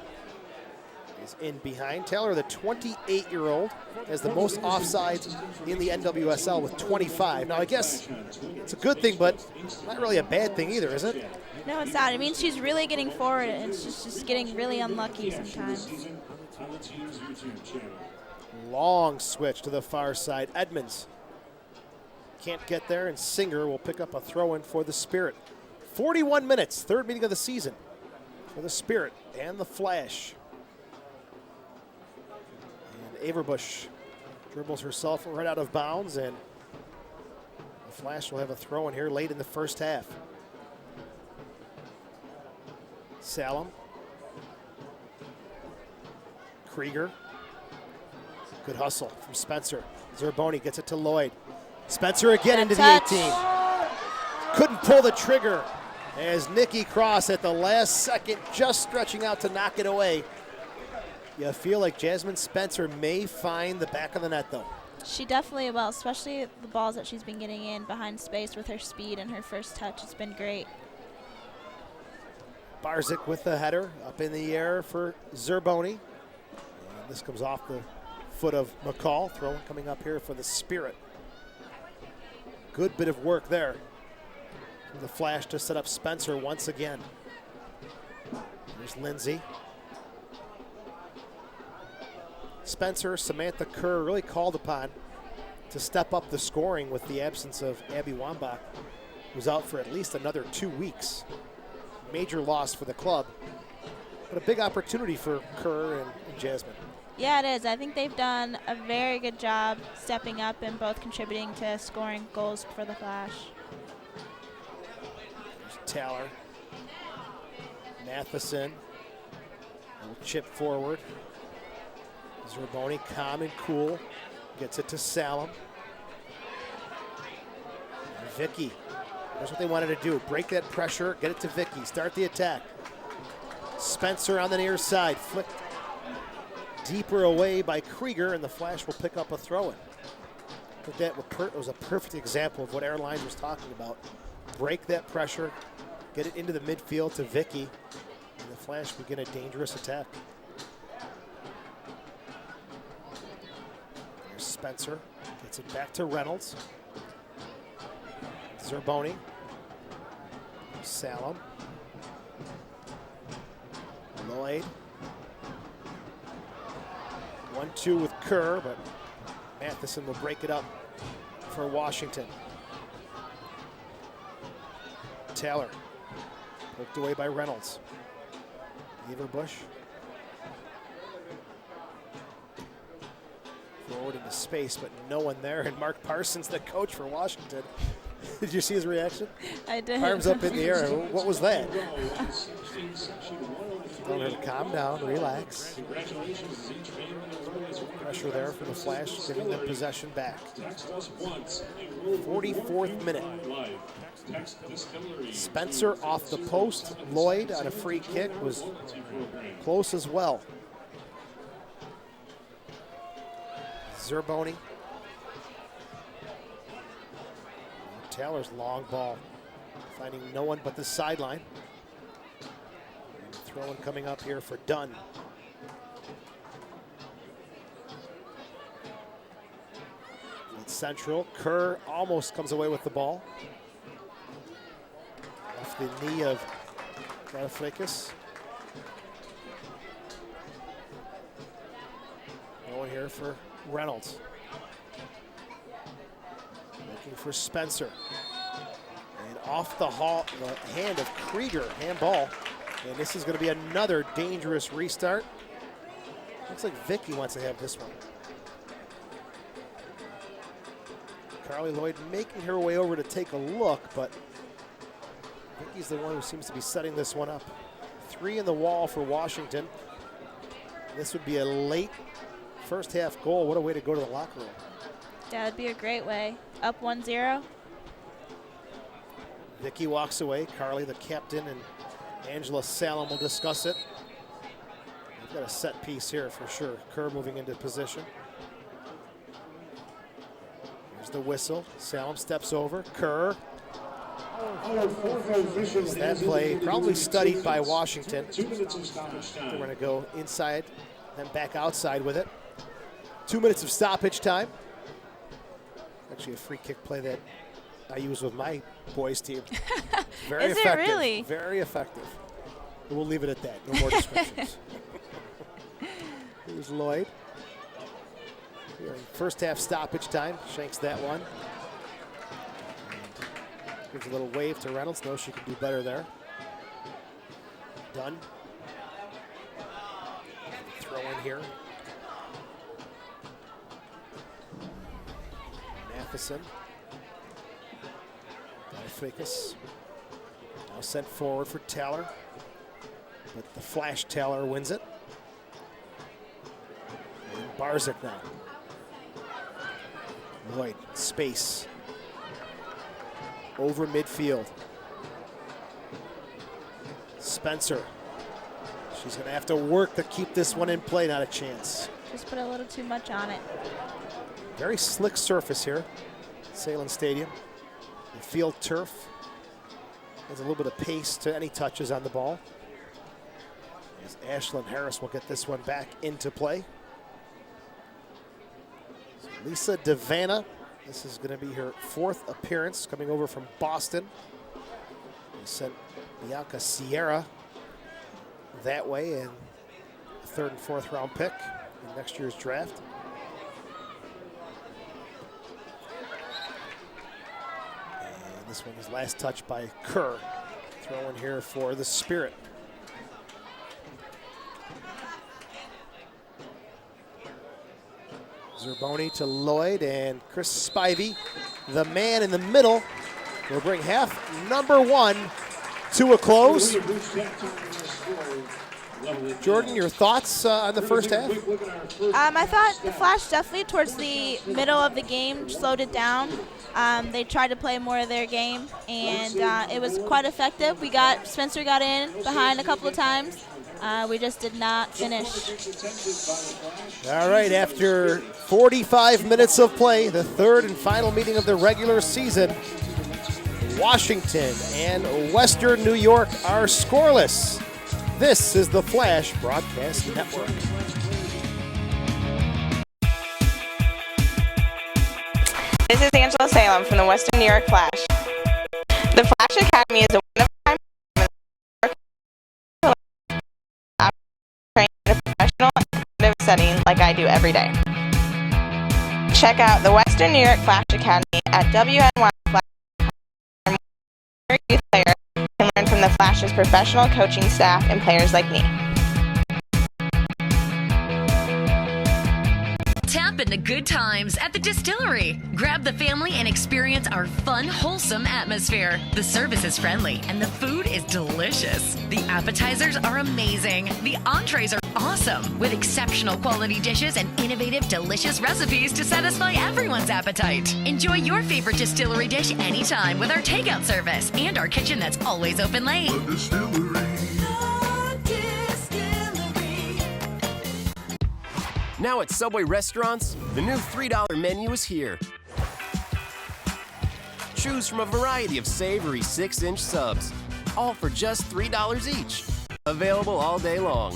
is in behind. Taylor, the 28-year-old, has the most offsides in the NWSL with 25. Now, I guess it's a good thing, but not really a bad thing either, is it? No, it's not. It means she's really getting forward, and she's just getting really unlucky sometimes. Long switch to the far side. Edmonds can't get there, and Singer will pick up a throw-in for the Spirit. 41 minutes, third meeting of the season for the Spirit and the Flash. And Averbush dribbles herself right out of bounds, and the Flash will have a throw-in here late in the first half. Sahlen. Krieger. Good hustle from Spencer. Zerboni gets it to Lloyd. Spencer again into the 18. Couldn't pull the trigger as Nikki Cross at the last second just stretching out to knock it away. You feel like Jasmine Spencer may find the back of the net, though. She definitely will, especially the balls that she's been getting in behind space with her speed and her first touch. It's been great. Barzik with the header up in the air for Zerboni. And this comes off the foot of McCall. Throw coming up here for the Spirit. Good bit of work there from the Flash to set up Spencer once again. There's Lindsay. Spencer, Samantha Kerr really called upon to step up the scoring with the absence of Abby Wambach, who's out for at least another 2 weeks. Major loss for the club. But a big opportunity for Kerr and Jasmine. Yeah, it is. I think they've done a very good job stepping up and both contributing to scoring goals for the Flash. There's Taylor. Matheson. Little chip forward. Zerboni, calm and cool. Gets it to Sahlen. Vicky. That's what they wanted to do. Break that pressure, get it to Vicky. Start the attack. Spencer on the near side. Flicked deeper away by Krieger, and the Flash will pick up a throw-in. That was a perfect example of what Airlines was talking about. Break that pressure, get it into the midfield to Vicky, and the Flash begin a dangerous attack. There's Spencer, gets it back to Reynolds. Zerboni, Sahlen, Lloyd. 1-2 with Kerr, but Matheson will break it up for Washington. Taylor, poked away by Reynolds. Everbush. Forward into space, but no one there. And Mark Parsons, the coach for Washington. Did you see his reaction? I did. Arms up in the air. What was that? Tell her to calm down, relax. Pressure there for the Flash, giving them possession back. 44th minute. Spencer off the post. Lloyd on a free kick was close as well. Zerboni. Taylor's long ball, finding no one but the sideline. Throw-in coming up here for Dunn. It's central. Kerr almost comes away with the ball. Off the knee of Galafrakis. Going here for Reynolds. Looking for Spencer. And off the hand of Krieger, handball. And this is going to be another dangerous restart. Looks like Vicky wants to have this one. Carly Lloyd making her way over to take a look, but Vicky's the one who seems to be setting this one up. 3 in the wall for Washington. This would be a late first half goal. What a way to go to the locker room. That would be a great way. Up 1-0. Vicky walks away. Carly, the captain, and Angela Sahlen will discuss it. We've got a set piece here for sure. Kerr moving into position. Here's the whistle. Sahlen steps over. Kerr. That play probably studied by Washington. They're going to go inside, then back outside with it. 2 minutes of stoppage time. Actually a free kick play that I use with my boys team. Very Is effective. it really? Very effective. We'll leave it at that. No more descriptions. Here's Lloyd. Here in first half stoppage time. Shanks that one. And gives a little wave to Reynolds. Knows she can do better there. Dunn. Throw in here. Matheson. Galafrakis. Now sent forward for Taylor. But the Flash Taylor wins it. And Barzik now. Lloyd, space. Over midfield. Spencer. She's going to have to work to keep this one in play, not a chance. Just put a little too much on it. Very slick surface here, Sahlen Stadium. The field turf has a little bit of pace to any touches on the ball. As Ashlyn Harris will get this one back into play. So Lisa Devana, this is going to be her 4th appearance coming over from Boston. They sent Bianca Sierra that way, and a 3rd and 4th round pick in next year's draft. This one is last touch by Kerr. Throw in here for the Spirit. Zerboni to Lloyd, and Chris Spivey, the man in the middle, will bring half number one to a close. Jordan, your thoughts on the first half? I thought the Flash definitely towards the middle of the game slowed it down. They tried to play more of their game, and it was quite effective. Spencer got in behind a couple of times. We just did not finish. All right, after 45 minutes of play, the third and final meeting of the regular season, Washington and Western New York are scoreless. This is the Flash Broadcast Network. This is Angela Salem from the Western New York Flash. The Flash Academy is a one-of-a-kind trained in a professional and competitive setting like I do every day. Check out the Western New York Flash Academy at WNY Flash. Youth player can learn from the Flash's professional coaching staff and players like me. Tap into good times at the distillery. Grab the family and experience our fun, wholesome atmosphere. The service is friendly and the food is delicious. The appetizers are amazing. The entrees are awesome with exceptional quality dishes and innovative, delicious recipes to satisfy everyone's appetite. Enjoy your favorite distillery dish anytime with our takeout service and our kitchen that's always open late. The distillery. Now at Subway restaurants, the new $3 menu is here. Choose from a variety of savory 6-inch subs, all for just $3 each. Available all day long.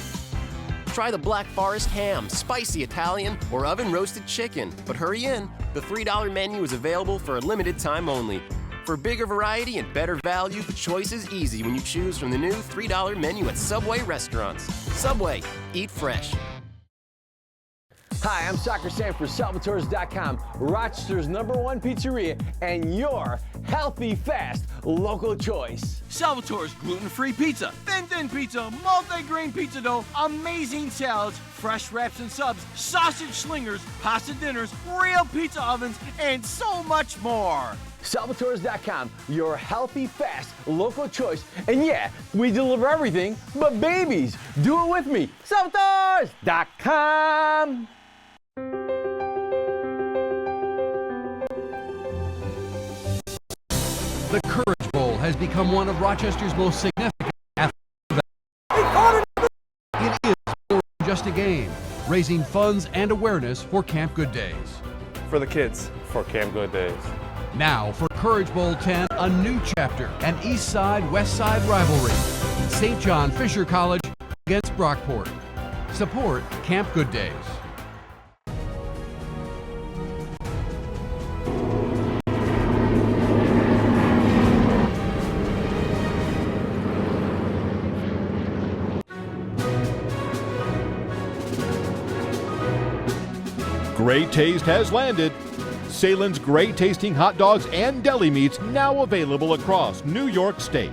Try the Black Forest ham, spicy Italian, or oven-roasted chicken. But hurry in, the $3 menu is available for a limited time only. For bigger variety and better value, the choice is easy when you choose from the new $3 menu at Subway restaurants. Subway, eat fresh. Hi, I'm Soccer Sam for Salvatores.com, Rochester's #1 pizzeria, and your healthy, fast, local choice. Salvatore's gluten-free pizza, thin pizza, multi-grain pizza dough, amazing salads, fresh wraps and subs, sausage slingers, pasta dinners, real pizza ovens, and so much more. Salvatores.com, your healthy, fast, local choice. And yeah, we deliver everything but babies. Do it with me. Salvatores.com. The Courage Bowl has become one of Rochester's most significant athletic events. It is more than just a game, raising funds and awareness for Camp Good Days. For the kids, for Camp Good Days. Now for Courage Bowl 10, a new chapter, an East Side-West Side rivalry. St. John Fisher College against Brockport. Support Camp Good Days. Great Taste has landed. Sahlen's great tasting hot dogs and deli meats now available across New York State.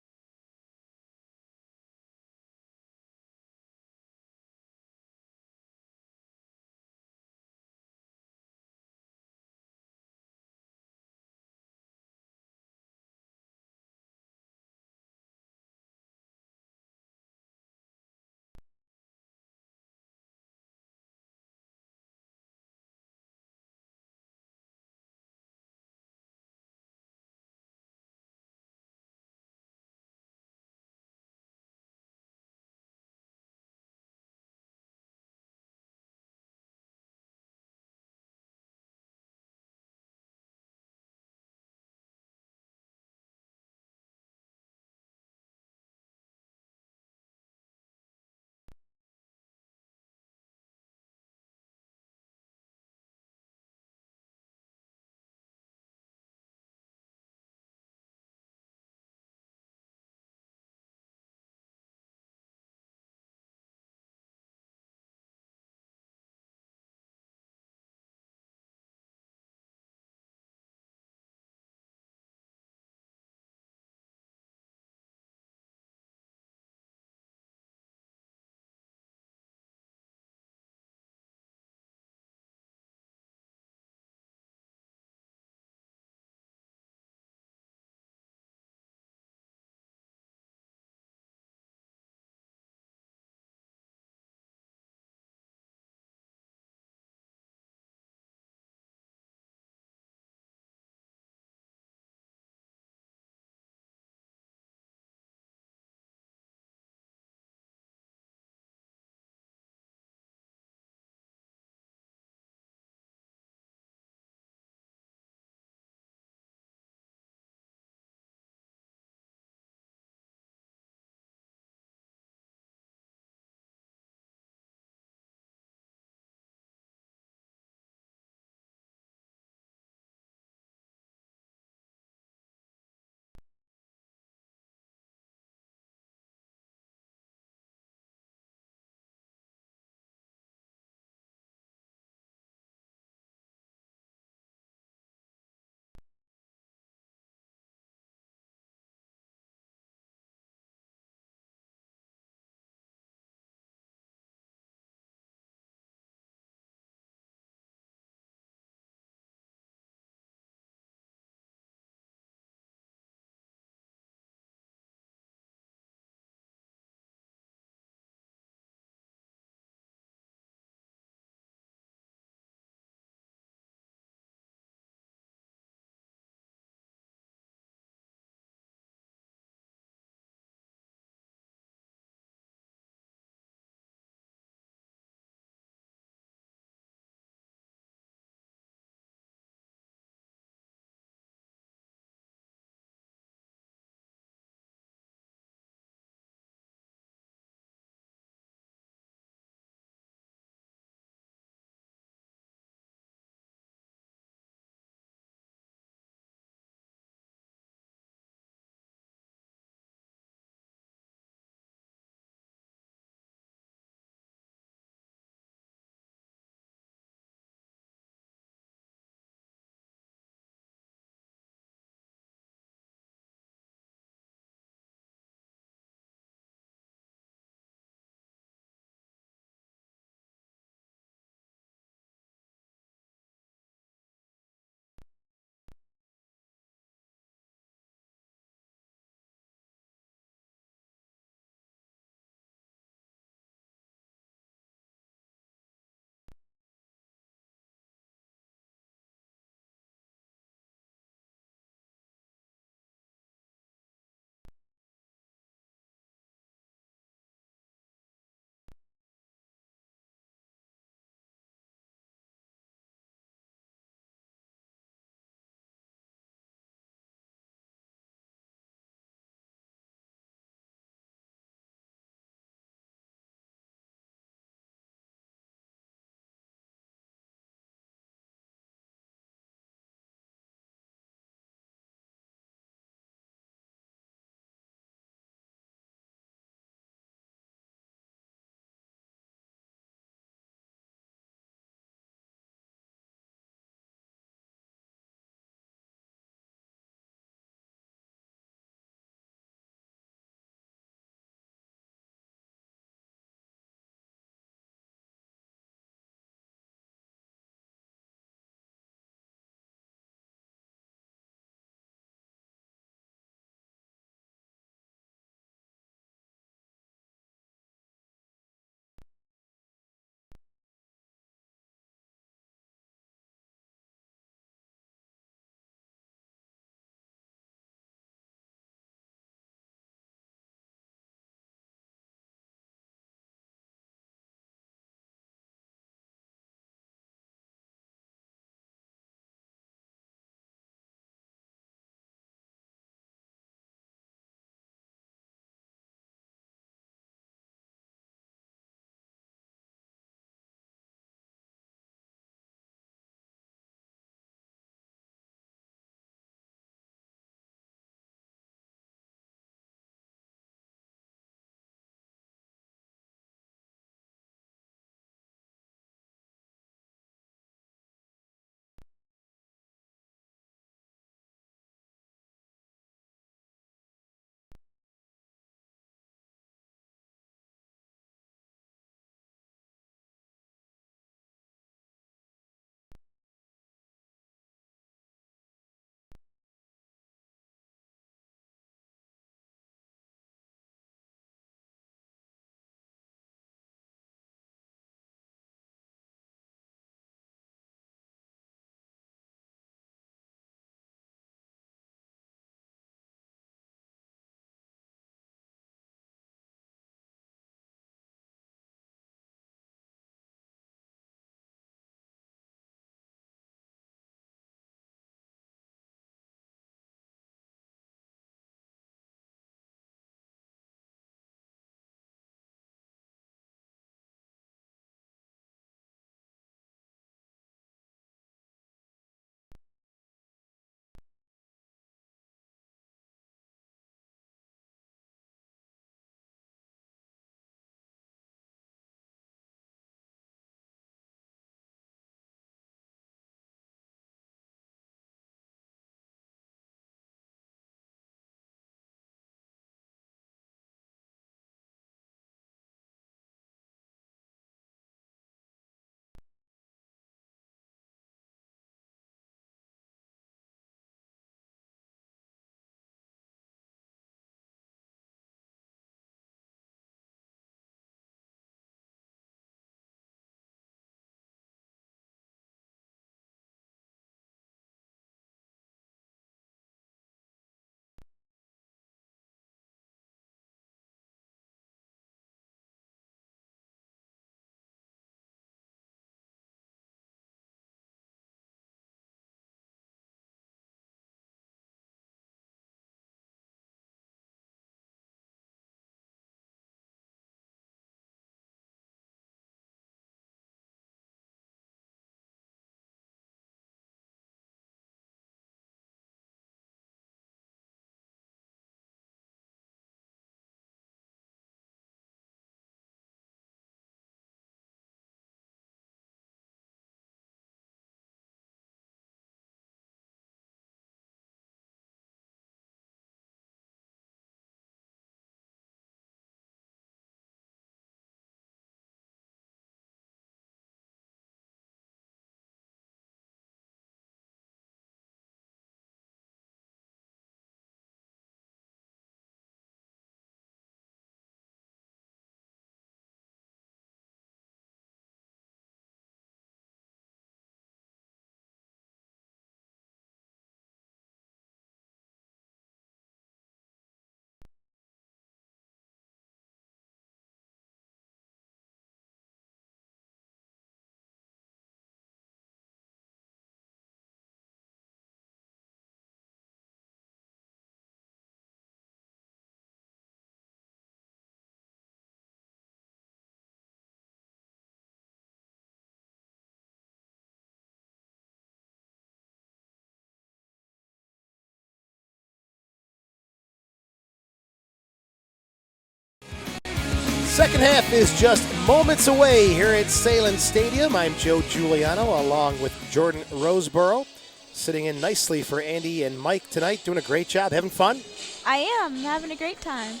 Second half is just moments away here at Sahlen Stadium. I'm Joe Giuliano along with Jordan Roseborough, sitting in nicely for Andy and Mike tonight, doing a great job. Having fun? I am having a great time.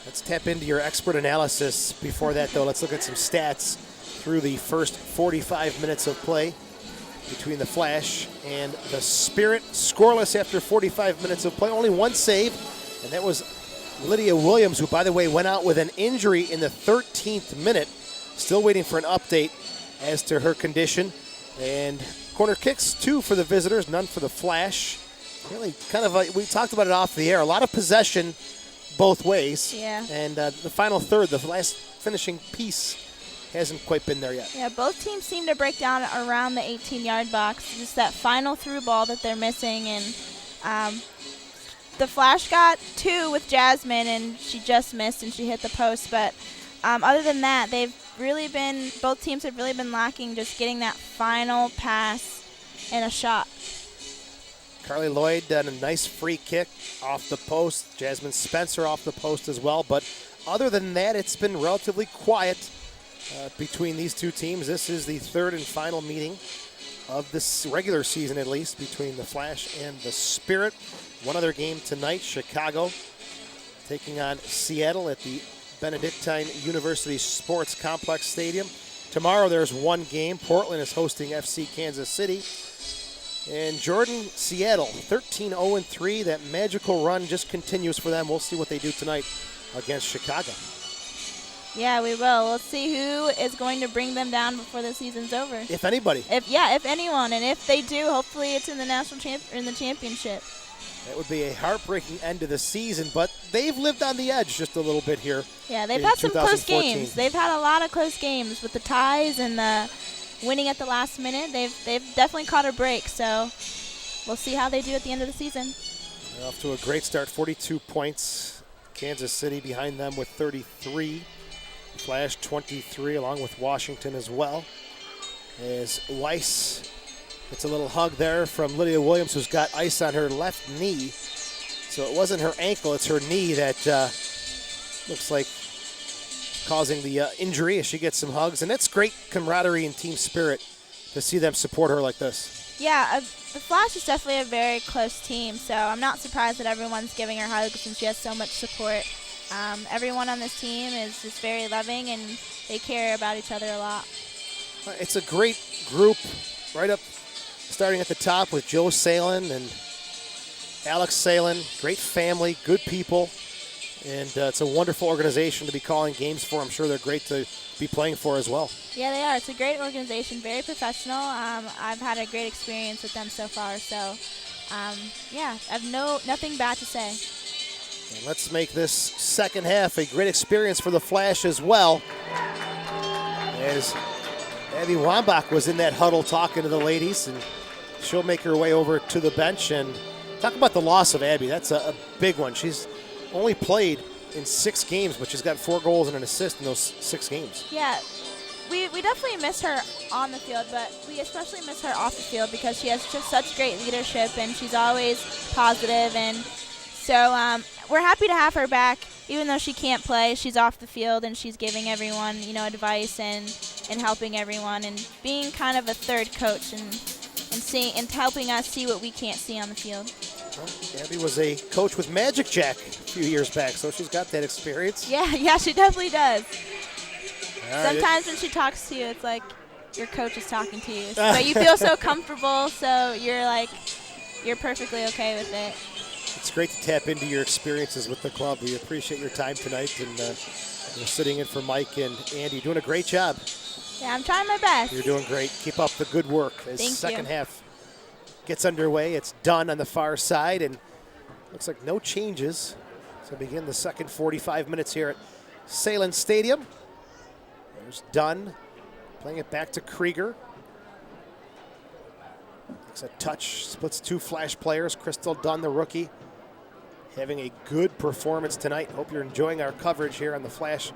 Let's tap into your expert analysis. Before that, though, let's look at some stats through the first 45 minutes of play between the Flash and the Spirit. Scoreless after 45 minutes of play. Only one save, and that was Lydia Williams, who, by the way, went out with an injury in the 13th minute. Still waiting for an update as to her condition. And corner kicks, 2 for the visitors, none for the Flash. Really kind of, we talked about it off the air, a lot of possession both ways. Yeah. And the final third, the last finishing piece, hasn't quite been there yet. Yeah, both teams seem to break down around the 18-yard box. Just that final through ball that they're missing. And the Flash got 2 with Jasmine, and she just missed and she hit the post. But other than that, both teams have really been lacking just getting that final pass and a shot. Carly Lloyd done a nice free kick off the post. Jasmine Spencer off the post as well. But other than that, it's been relatively quiet between these two teams. This is the third and final meeting of this regular season, at least, between the Flash and the Spirit. One other game tonight, Chicago taking on Seattle at the Benedictine University Sports Complex Stadium. Tomorrow there's one game. Portland is hosting FC Kansas City. And Jordan, Seattle, 13-0-3. That magical run just continues for them. We'll see what they do tonight against Chicago. Yeah, we will. We'll see who is going to bring them down before the season's over. If anybody. If anyone. And if they do, hopefully it's in the championship. That would be a heartbreaking end to the season, but they've lived on the edge just a little bit here. Yeah, they've had some close games. They've had a lot of close games with the ties and the winning at the last minute. They've definitely caught a break, so we'll see how they do at the end of the season. They're off to a great start, 42 points. Kansas City behind them with 33. Flash 23, along with Washington as well. As Weiss gets a little hug there from Lydia Williams, who's got ice on her left knee. So it wasn't her ankle, it's her knee that looks like causing the injury as she gets some hugs. And that's great camaraderie and team spirit to see them support her like this. Yeah, the Flash is definitely a very close team, so I'm not surprised that everyone's giving her hugs and she has so much support. Everyone on this team is just very loving and they care about each other a lot. It's a great group right up starting at the top with Joe Sahlen and Alex Sahlen. Great family, good people, and it's a wonderful organization to be calling games for. I'm sure they're great to be playing for as well. Yeah, they are. It's a great organization, very professional. I've had a great experience with them so far, so yeah, I have nothing bad to say. And let's make this second half a great experience for the Flash as well, as Abby Wambach was in that huddle talking to the ladies, and she'll make her way over to the bench. And talk about the loss of Abby. That's a big one. She's only played in 6 games, but she's got 4 goals and an assist in those 6 games. Yeah, we definitely miss her on the field, but we especially miss her off the field because she has just such great leadership and she's always positive. And so we're happy to have her back, even though she can't play. She's off the field and she's giving everyone, advice and helping everyone and being kind of a third coach and seeing and helping us see what we can't see on the field. Well, Abby was a coach with Magic Jack a few years back, so she's got that experience. Yeah, she definitely does. Right. Sometimes when she talks to you, it's like your coach is talking to you. But you feel so comfortable, so you're perfectly okay with it. It's great to tap into your experiences with the club. We appreciate your time tonight, and you're sitting in for Mike and Andy. You're doing a great job. Yeah, I'm trying my best. You're doing great. Keep up the good work. As Thank second you. half gets underway, it's done on the far side, and looks like no changes. So begin the second 45 minutes here at Sahlen Stadium. There's Dunn playing it back to Krieger. Takes a touch, splits 2 Flash players. Crystal Dunn, the rookie, having a good performance tonight. Hope you're enjoying our coverage here on the Flash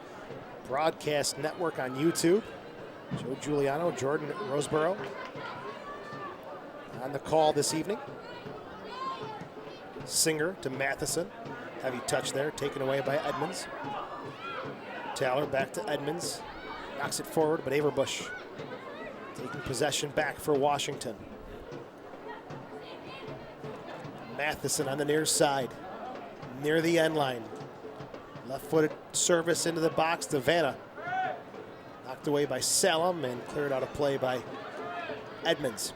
Broadcast Network on YouTube. Joe Giuliano, Jordan Roseborough on the call this evening. Singer to Matheson. Heavy touch there, taken away by Edmonds. Taylor back to Edmonds. Knocks it forward, but Averbush taking possession back for Washington. Matheson on the near side, near the end line. Left-footed service into the box to Vanna. Knocked away by Sahlen and cleared out of play by Edmonds.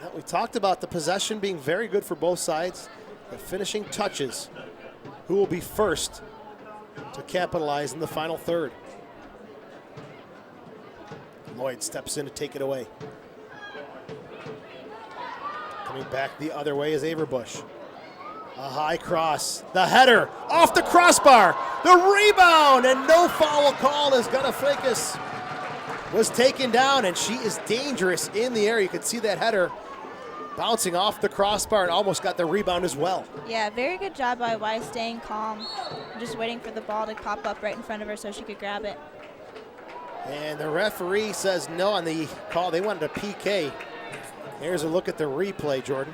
Now, we talked about the possession being very good for both sides. The finishing touches. Who will be first to capitalize in the final third? Lloyd steps in to take it away. Coming back the other way is Averbush. A high cross. The header off the crossbar. The rebound and no foul call as Gunafakis was taken down, and she is dangerous in the air. You can see that header bouncing off the crossbar and almost got the rebound as well. Yeah, very good job by Wise staying calm. Just waiting for the ball to pop up right in front of her so she could grab it. And the referee says no on the call. They wanted a PK. Here's a look at the replay, Jordan.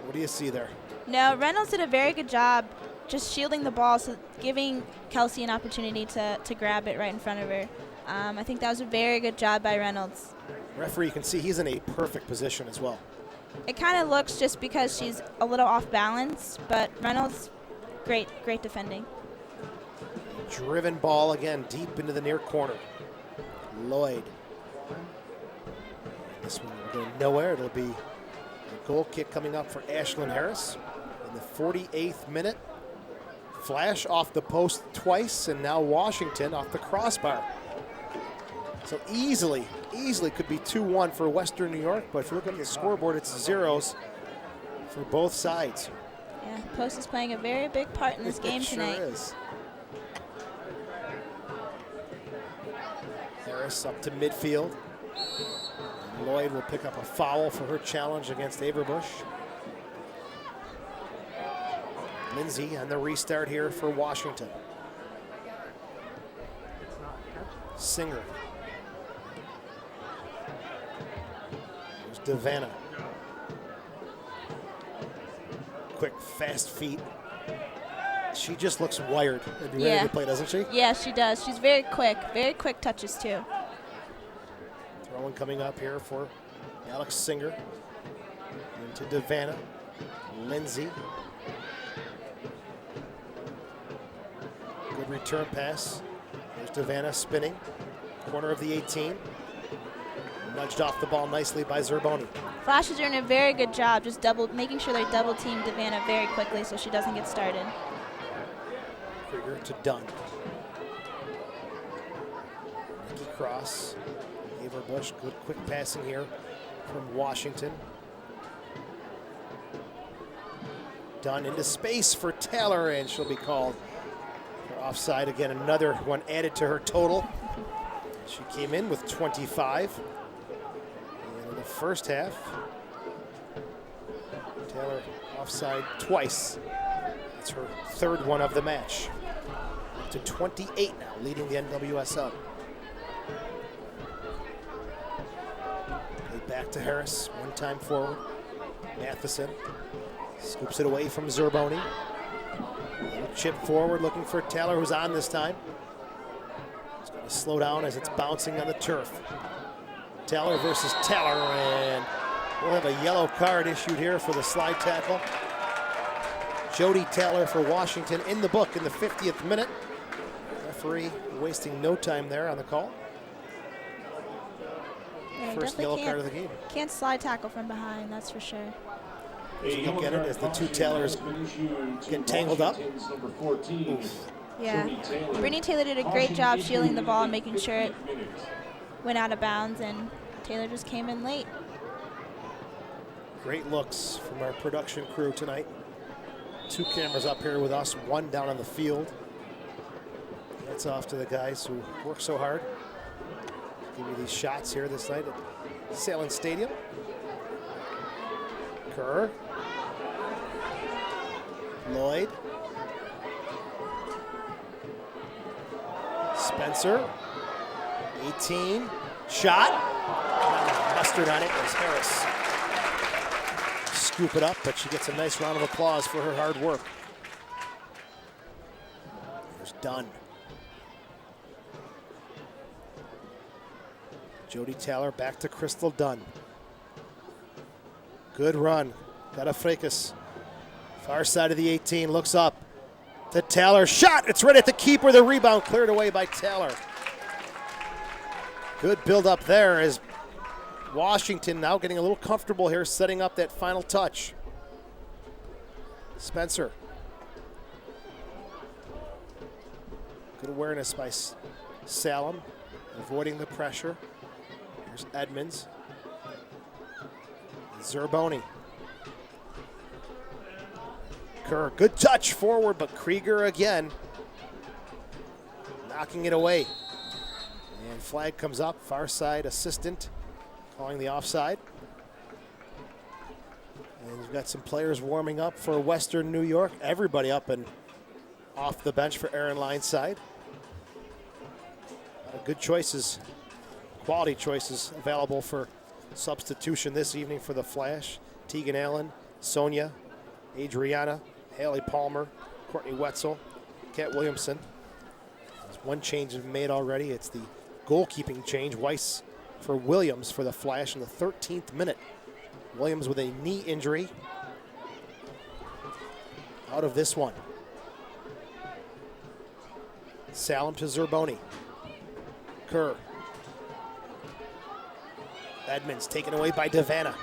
What do you see there? No, Reynolds did a very good job just shielding the ball, so giving Kelsey an opportunity to grab it right in front of her. I think that was a very good job by Reynolds. Referee, you can see he's in a perfect position as well. It kind of looks just because she's a little off balance, but Reynolds, great defending. Driven ball again deep into the near corner. Lloyd. This one will go nowhere. It'll be a goal kick coming up for Ashlyn Harris in the 48th minute. Flash off the post twice, and now Washington off the crossbar. So easily could be 2-1 for Western New York, but if you look at the scoreboard, it's zeros for both sides. Yeah, post is playing a very big part in this game tonight. Sure is. Harris up to midfield. And Lloyd will pick up a foul for her challenge against Averbush. Lindsay on the restart here for Washington. Singer. There's Devanna. Quick, fast feet. She just looks wired and ready to play, doesn't she? Yeah, she does. She's very quick touches too. Throwing coming up here for Alex Singer. Into Devanna. Lindsay. Good return pass. There's Devanna spinning. Corner of the 18. Nudged off the ball nicely by Zerboni. Flash is doing a very good job just making sure they double team Devanna very quickly so she doesn't get started. Krieger to Dunn. Nikki Cross. Averbush, good quick passing here from Washington. Dunn into space for Taylor, and she'll be called for offside again. Another one added to her total. She came in with 25. And in the first half, Taylor offside twice. That's her third one of the match. Up to 28 now, leading the NWSL. Play back to Harris, one time forward. Matheson scoops it away from Zerboni. Little chip forward, looking for Taylor, who's on this time. It's going to slow down as it's bouncing on the turf. Taylor versus Taylor, and we'll have a yellow card issued here for the slide tackle. Jody Taylor for Washington in the book in the 50th minute. Referee wasting no time there on the call. Yeah, first yellow card of the game. Can't slide tackle from behind, that's for sure. Look at it as the two Taylors get tangled up. Yeah, Brittany Taylor did a great job shielding the ball and making sure it went out of bounds, and Taylor just came in late. Great looks from our production crew tonight. Two cameras up here with us, one down on the field. That's off to the guys who work so hard. Give me these shots here this night at Sahlen Stadium. Kerr. Lloyd. Spencer. 18. Shot. Mustard on it was Harris. scoop it up, but she gets a nice round of applause for her hard work. Here's Dunn. Jody Taylor back to Crystal Dunn. Good run. Got a Freikas. Far side of the 18, looks up to Taylor. Shot! It's right at the keeper. The rebound cleared away by Taylor. Good build up there as Washington now getting a little comfortable here, setting up that final touch. Spencer. Good awareness by Sahlen, avoiding the pressure. Here's Edmonds. Zerboni. Kerr, good touch forward, but Krieger again knocking it away. And flag comes up, far side assistant calling the offside. And we've got some players warming up for Western New York. Everybody up and off the bench for Aaron Lineside. Good choices, quality choices available for substitution this evening for the Flash. Tegan Allen, Sonia, Adriana, Haley Palmer, Courtney Wetzel, Kat Williamson. There's one change made already. It's the goalkeeping change. Weiss for Williams for the Flash in the 13th minute. Williams with a knee injury. Out of this one. Sahlen to Zerboni. Kerr. Edmonds taken away by Devanna.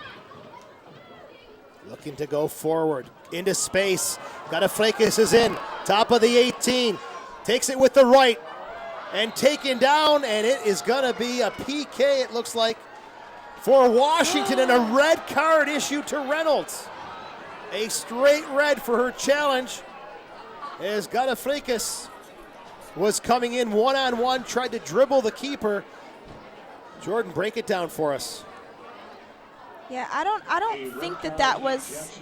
Looking to go forward. Into space. Got a Freikas is in. Top of the 18. Takes it with the right. And taken down, and it is going to be a PK, it looks like, for Washington, and a red card issued to Reynolds. A straight red for her challenge as Gata Freikas was coming in one-on-one, tried to dribble the keeper. Jordan, break it down for us. Yeah, I don't think that was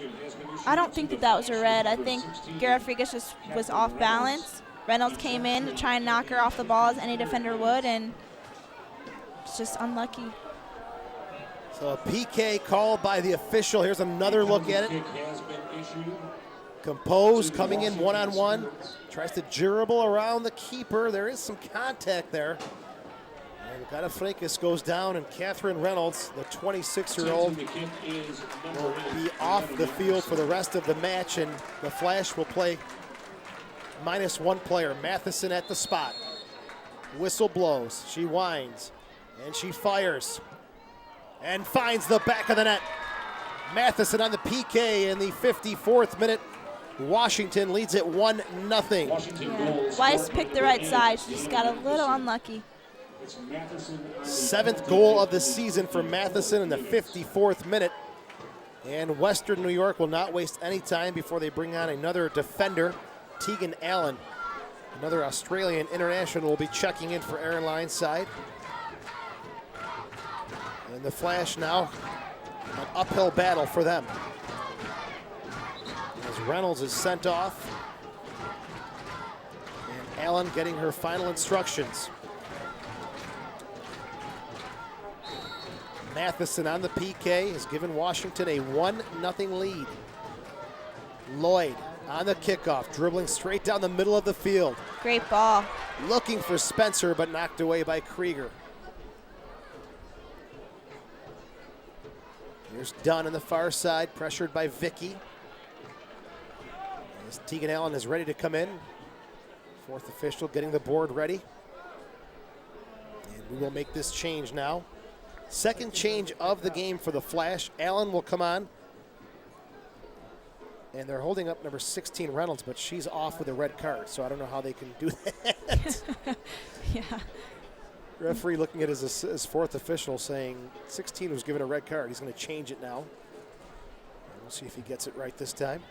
a red. I think Gara Freikas just was off balance. Reynolds came in to try and knock her off the ball as any defender would, and it's just unlucky. So a PK called by the official. Here's another look at it. Composed, coming in one-on-one. Tries to dribble around the keeper. There is some contact there. And Gata Freikas goes down, and Catherine Reynolds, the 26-year-old, will be off the field for the rest of the match, and the Flash will play -1 player. Matheson at the spot. Whistle blows. She winds, and she fires, and finds the back of the net. Matheson on the PK in the 54th minute. Washington leads it 1-0. Yeah. Weiss picked the right side. She just got a little unlucky. 7th goal of the season for Matheson in the 54th minute. And Western New York will not waste any time before they bring on another defender. Tegan Allen, another Australian international, will be checking in for Aaron Lineside. And the Flash now, an uphill battle for them. As Reynolds is sent off. And Allen getting her final instructions. Matheson on the PK has given Washington a 1-0 lead. Lloyd on the kickoff, dribbling straight down the middle of the field. Great ball. Looking for Spencer, but knocked away by Krieger. Here's Dunn on the far side, pressured by Vicky. As Tegan Allen is ready to come in. 4th official getting the board ready. And we will make this change now. Second change of the game for the Flash. Allen will come on. And they're holding up number 16, Reynolds, but she's off with a red card, so I don't know how they can do that. Yeah. Referee looking at his 4th official saying 16 was given a red card. He's going to change it now. And we'll see if he gets it right this time.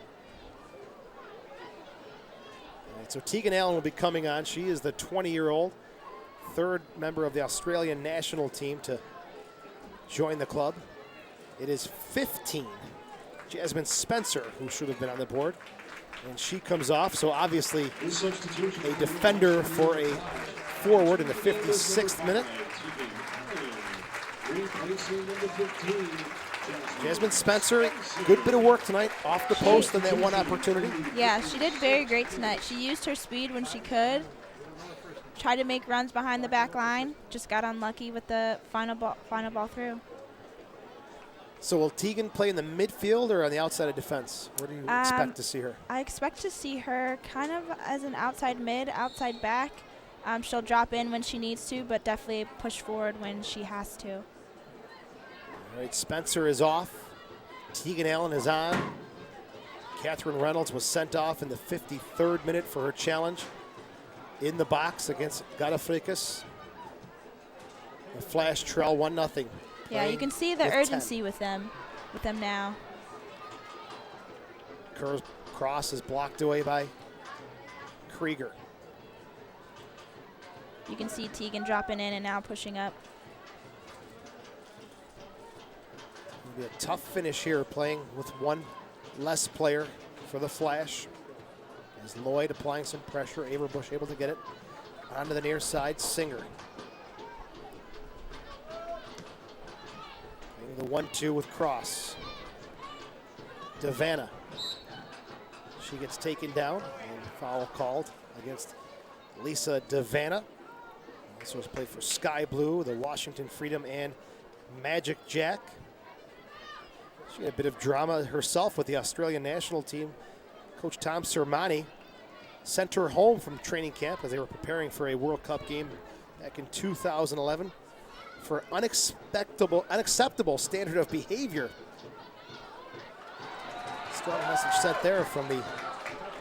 All right, so Tegan Allen will be coming on. She is the 20-year-old, 3rd member of the Australian national team to join the club. It is 15. Jasmine Spencer, who should have been on the board, and she comes off. So obviously a defender for a forward in the 56th minute. Jasmine Spencer, good bit of work tonight off the post on that one opportunity. Yeah, she did very great tonight. She used her speed when she could. Tried to make runs behind the back line. Just got unlucky with the final ball through. So will Tegan play in the midfield or on the outside of defense? Where do you expect to see her? I expect to see her kind of as an outside mid, outside back. She'll drop in when she needs to, but definitely push forward when she has to. All right, Spencer is off. Tegan Allen is on. Catherine Reynolds was sent off in the 53rd minute for her challenge in the box against Garafrikas. The Flash trail 1-0. Yeah, you can see the urgency with them now. Kerr's cross is blocked away by Krieger. You can see Tegan dropping in and now pushing up. It'll be a tough finish here, playing with one less player for the Flash. As Lloyd applying some pressure, Averbush able to get it onto the near side. Singer. The 1-2 with Cross. Devanna. She gets taken down and foul called against Lisa Devanna. Also has played for Sky Blue, the Washington Freedom, and Magic Jack. She had a bit of drama herself with the Australian national team. Coach Tom Sermani sent her home from training camp as they were preparing for a World Cup game back in 2011 for unacceptable standard of behavior. Strong message sent there from the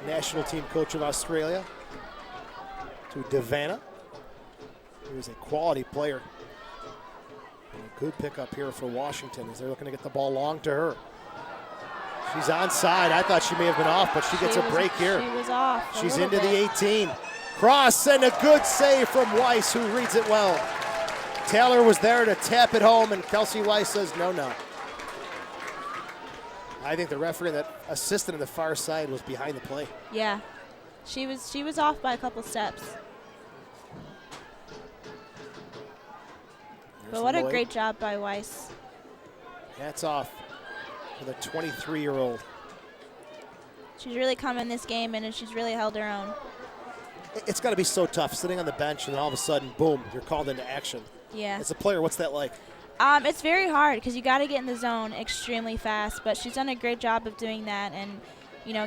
national team coach of Australia to Devanna, who is a quality player. And a good pickup here for Washington as they're looking to get the ball long to her. She's onside. I thought she may have been off, but she gets a break here. She was off. She's into the 18. Cross and a good save from Weiss, who reads it well. Taylor was there to tap it home, and Kelsey Weiss says no. I think the referee that assisted on the far side was behind the play. Yeah, she was off by a couple steps. But what a great job by Weiss. Hats off for the 23-year-old. She's really come in this game, and she's really held her own. It's got to be so tough sitting on the bench, and all of a sudden, boom, you're called into action. Yeah. As a player, what's that like? It's very hard because you got to get in the zone extremely fast, but she's done a great job of doing that, and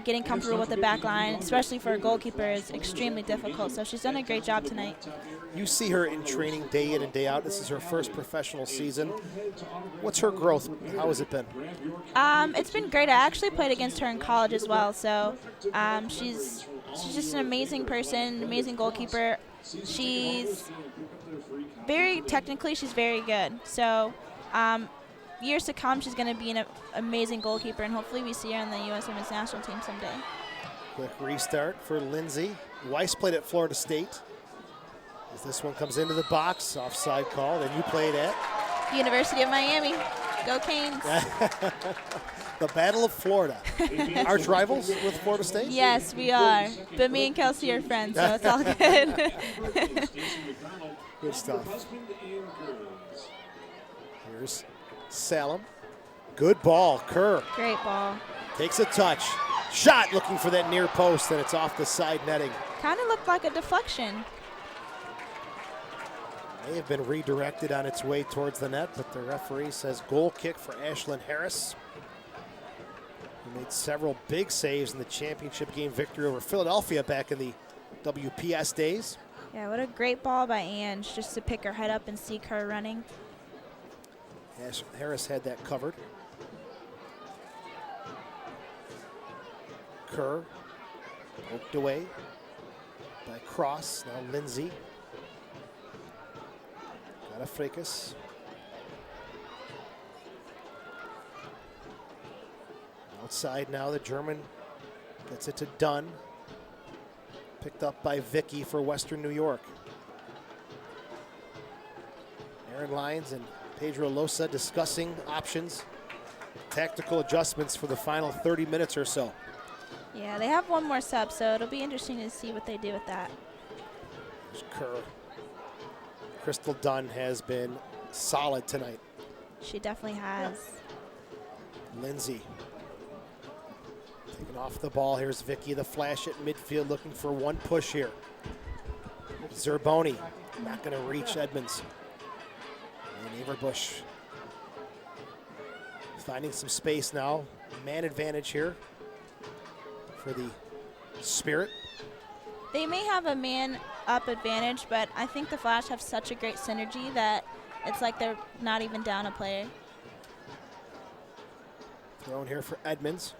getting comfortable with the back line, especially for a goalkeeper, is extremely difficult. So she's done a great job tonight. You see her in training day in and day out. This is her first professional season. What's her growth? How has it been? It's been great. I actually played against her in college as well, so she's just an amazing person, amazing goalkeeper. She's she's very good. So years to come, she's going to be an amazing goalkeeper, and hopefully we see her on the U.S. Women's National Team someday. Quick restart for Lindsay. Weiss played at Florida State. As this one comes into the box, offside call, and you played at? University of Miami. Go Canes. The Battle of Florida. Arch rivals with Florida State? Yes, we are. But me and Kelsey are friends, so it's all good. Good stuff. Here's Salem. Good ball, Kerr. Great ball. Takes a touch. Shot looking for that near post, and it's off the side netting. Kind of looked like a deflection. May have been redirected on its way towards the net, but the referee says goal kick for Ashlyn Harris, who made several big saves in the championship game victory over Philadelphia back in the WPS days. Yeah, what a great ball by Ange, just to pick her head up and see Kerr running. Harris had that covered. Kerr poked away by Cross. Now Lindsay. Got a fracas. Outside now, the German gets it to Dunn. Picked up by Vicky for Western New York. Aaron Lyons and Pedro Losa discussing options, tactical adjustments for the final 30 minutes or so. Yeah, they have one more sub, so it'll be interesting to see what they do with that. There's Kerr. Crystal Dunn has been solid tonight. She definitely has. Lindsay taking off the ball. Here's Vicky, the flash at midfield, looking for one push here. Zerboni not going to reach Edmonds. And Averbush finding some space now. Man advantage here for the Spirit. They may have a man-up advantage, but I think the Flash have such a great synergy that it's like they're not even down a player. Thrown here for Edmonds.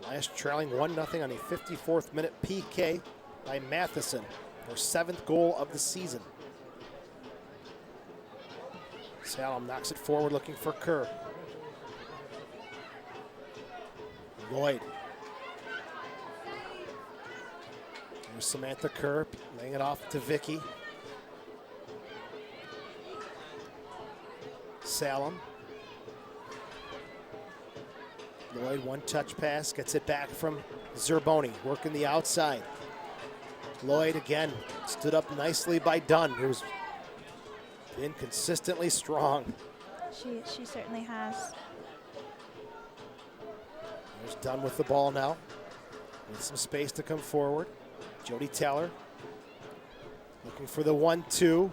Flash trailing 1-0 on a 54th minute PK by Matheson, their 7th goal of the season. Sahlen knocks it forward looking for Kerr. Lloyd. There's Samantha Kerr laying it off to Vicky. Sahlen. Lloyd, one-touch pass, gets it back from Zerboni, working the outside. Lloyd again, stood up nicely by Dunn, who's been consistently strong. She certainly has. There's Dunn with the ball now, with some space to come forward. Jody Taylor looking for the 1-2, and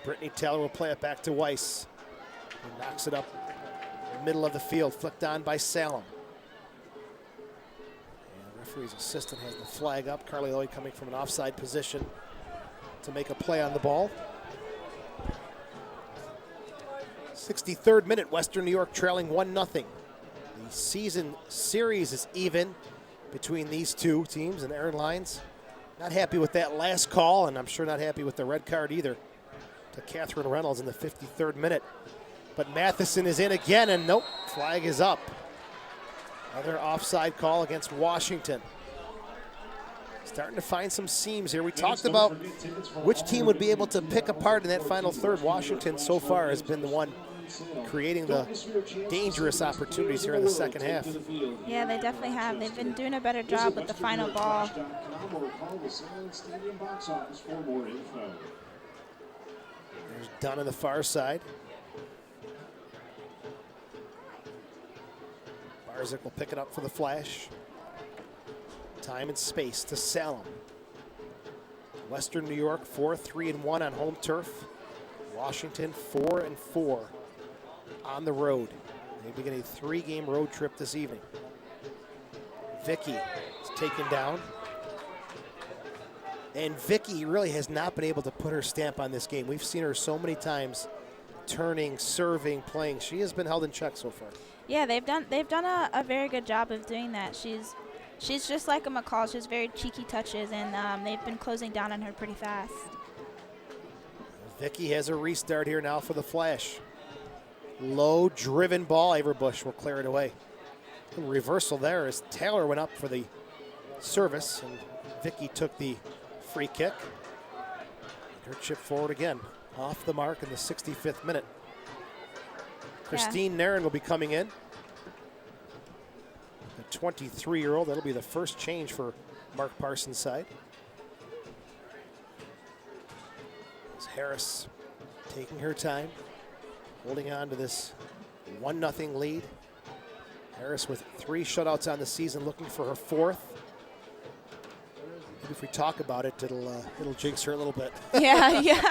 Brittany Taylor will play it back to Weiss, who knocks it up middle of the field, flicked on by Sahlen. And referee's assistant has the flag up. Carly Lloyd coming from an offside position to make a play on the ball. 63rd minute, Western New York trailing 1-0. The season series is even between these two teams, and Aaron Lyons not happy with that last call, and I'm sure not happy with the red card either to Catherine Reynolds in the 53rd minute. But Matheson is in again, and nope, flag is up. Another offside call against Washington. Starting to find some seams here. We talked about which team would be able to pick apart in that final third. Washington so far has been the one creating the dangerous opportunities here in the second half. Yeah, they definitely have. They've been doing a better job with the final ball. There's Dunn on the far side. Barzik will pick it up for the Flash. Time and space to Sahlen. Western New York 4-3-1 on home turf. Washington 4-4 on the road. They begin a 3-game road trip this evening. Vicky is taken down. And Vicky really has not been able to put her stamp on this game. We've seen her so many times turning, serving, playing. She has been held in check so far. Yeah, they've done a very good job of doing that. She's just like a McCall. She has very cheeky touches, and they've been closing down on her pretty fast. Vicky has a restart here now for the Flash. Low driven ball. Averbush will clear it away. A reversal there as Taylor went up for the service, and Vicky took the free kick. Her chip forward again, off the mark in the 65th minute. Christine Nairn will be coming in. The 23-year-old, that'll be the first change for Mark Parsons' side. It's Harris taking her time, holding on to this 1-0 lead. Harris with 3 shutouts on the season, looking for her 4th. Maybe if we talk about it, it'll jinx her a little bit. Yeah.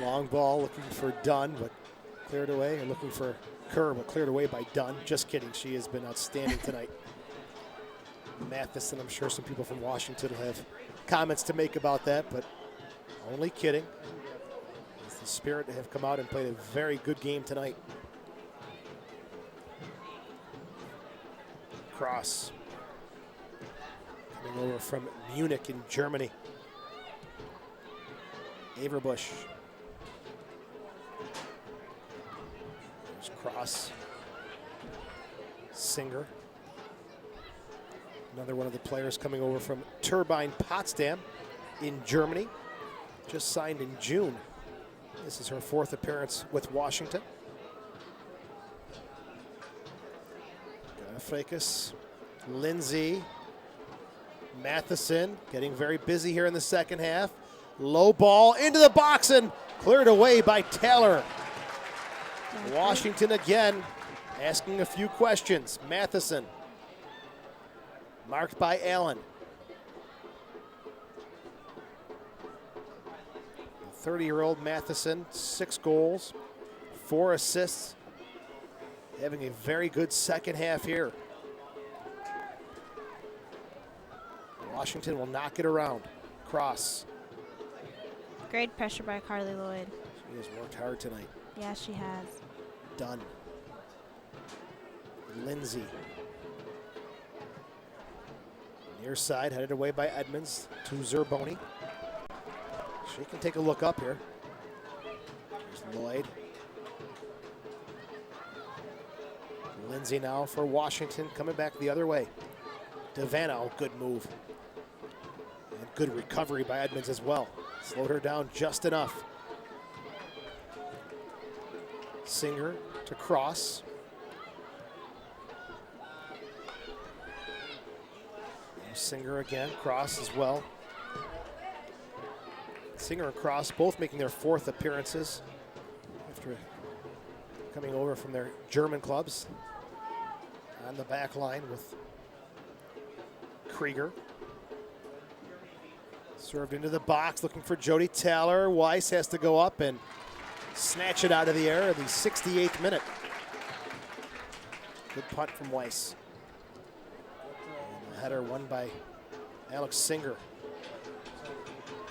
Long ball, looking for Dunn, but cleared away, and looking for Kerr, but cleared away by Dunn. Just kidding, she has been outstanding tonight. Matheson, I'm sure some people from Washington will have comments to make about that, but only kidding. As the Spirit have come out and played a very good game tonight. Cross coming over from Munich in Germany. Averbush. There's Cross. Singer. Another one of the players coming over from Turbine Potsdam in Germany. Just signed in June. This is her 4th appearance with Washington. Fracas, Lindsay, Matheson getting very busy here in the second half. Low ball into the box, and Cleared away by Taylor. Washington again asking a few questions. Matheson. Marked by Allen. The 30-year-old Matheson, 6 goals, 4 assists. Having a very good second half here. Washington will knock it around. Cross. Great pressure by Carly Lloyd. She has worked hard tonight. Yeah, she has. Done. Lindsay. Near side, headed away by Edmonds to Zerboni. She can take a look up here. There's Lloyd. Lindsay now for Washington, coming back the other way. Devano, good move. And good recovery by Edmonds as well. Slowed her down just enough. Singer to Cross. Singer again, Cross as well. Singer and Cross both making their 4th appearances after coming over from their German clubs. On the back line with Krieger. Served into the box, looking for Jody Taylor. Weiss has to go up and snatch it out of the air in the 68th minute. Good punt from Weiss. And the header won by Alex Singer.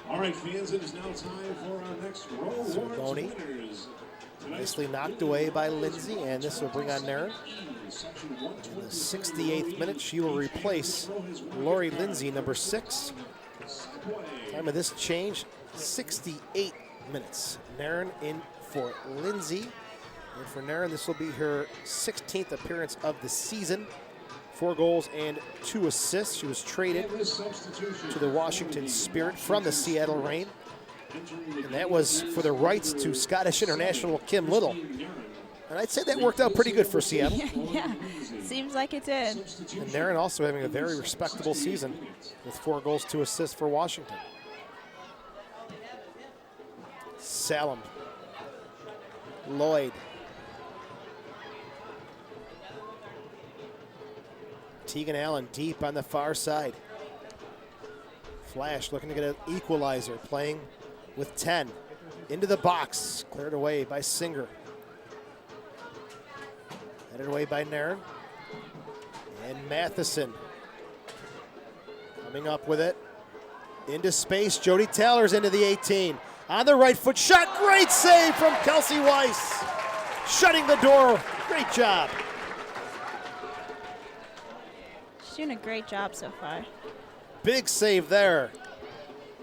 All right, fans, it is now time for our next Row Awards winners. Nicely knocked away by Lindsay, and this will bring on Naren. In the 68th minute, she will replace Lori Lindsay, number 6. Time of this change, 68 minutes. Naren in for Lindsay. And for Naren, this will be her 16th appearance of the season. 4 goals and 2 assists. She was traded to the Washington Spirit from the Seattle Reign. And that was for the rights to Scottish international Kim Little. And I'd say that worked out pretty good for Seattle. Yeah, seems like it did. And Naren also having a very respectable season with 4 goals, 2 assists for Washington. Sahlen. Lloyd. Tegan Allen deep on the far side. Flash looking to get an equalizer, playing with 10. Into the box, cleared away by Singer. Headed away by Naren. And Matheson coming up with it. Into space, Jody Taylor's into the 18. On the right foot shot, great save from Kelsey Weiss. Shutting the door, great job. She's doing a great job so far. Big save there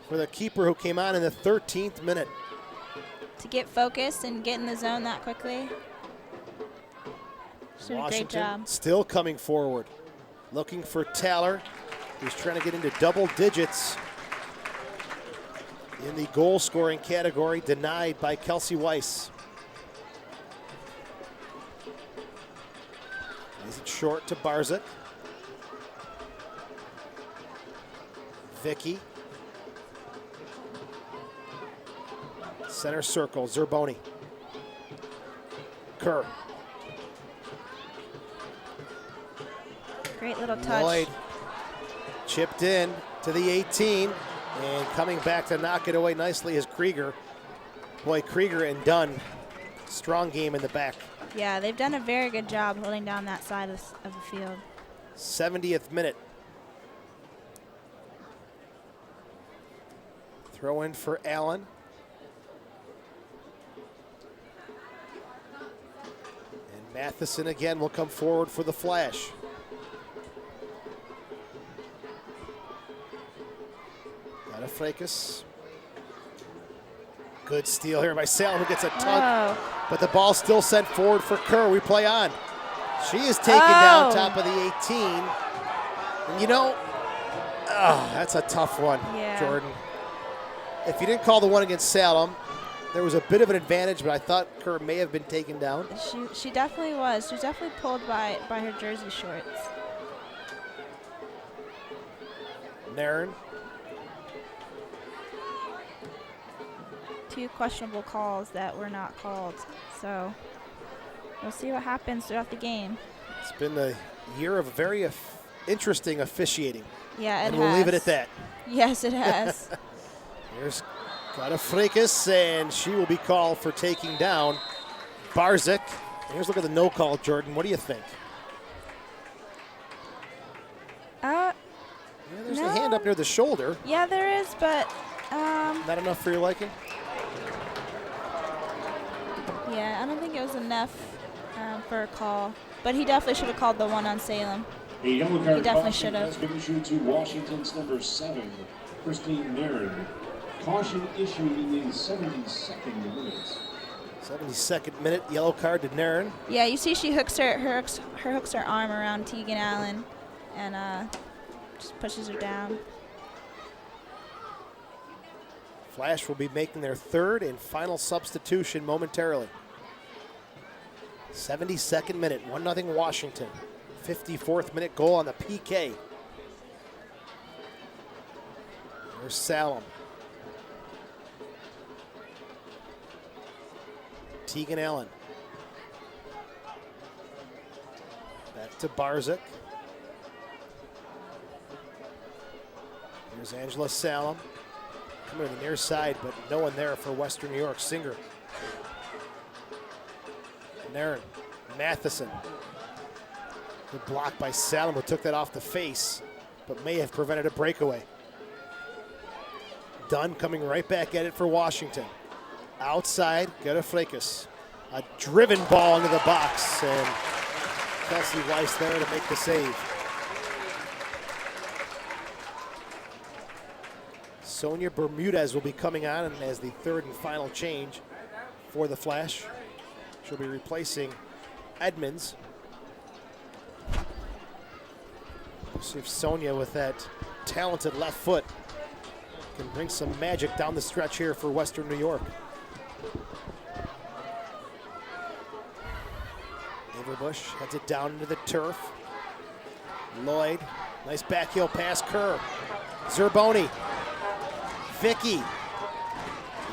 for the keeper who came on in the 13th minute. To get focused and get in the zone that quickly. She's doing a great job. Still coming forward. Looking for Taylor, who's trying to get into double digits in the goal scoring category, denied by Kelsey Weiss. Is it short to Barzik? Vicky. Center circle, Zerboni. Kerr. Great little touch. Lloyd chipped in to the 18, and coming back to knock it away nicely is Krieger. Boy, Krieger and Dunn, strong game in the back. Yeah, they've done a very good job holding down that side of the field. 70th minute. Throw in for Allen. And Matheson again will come forward for the Flash. Got a Freikas. Good steal here by Sahlen, who gets a tug. But the ball still sent forward for Kerr. We play on. She is taken down top of the 18. And you know, that's a tough one, Jordan. If you didn't call the one against Sahlen, there was a bit of an advantage, but I thought Kerr may have been taken down. She definitely was. She was definitely pulled by her jersey shorts. Naren. 2 questionable calls that were not called. So we'll see what happens throughout the game. It's been a year of very interesting officiating. Yeah, and we'll leave it at that. Yes, it has. Here's Godofrakis, and she will be called for taking down Barzik. And here's a look at the no call, Jordan. What do you think? Yeah, there's a hand up near the shoulder. Yeah, there is, but not enough for your liking? Yeah, I don't think it was enough for a call. But he definitely should have called the one on Salem. A yellow card He definitely should have. has been issued to Washington's number 7, Christine Nairn. Caution issued in the 72nd minute. 72nd minute, yellow card to Nairn. Yeah, you see she hooks her arm around Tegan Allen and just pushes her down. Flash will be making their 3rd and final substitution momentarily. 72nd minute, 1-0 Washington. 54th minute goal on the PK. There's Sahlen. Tegan Allen. Back to Barzik. Here's Angela Sahlen. Coming to the near side, but no one there for Western New York. Singer. Nairn. Matheson. Good block by Sahlen, who took that off the face, but may have prevented a breakaway. Dunn coming right back at it for Washington. Outside, Godofrakis. A driven ball into the box, and Kelsey Weiss there to make the save. Sonia Bermudez will be coming on as the 3rd and final change for the Flash. She'll be replacing Edmonds. We'll see if Sonia, with that talented left foot, can bring some magic down the stretch here for Western New York. Averbush heads it down into the turf. Lloyd, nice backheel pass, Kerr. Zerboni. Vicky.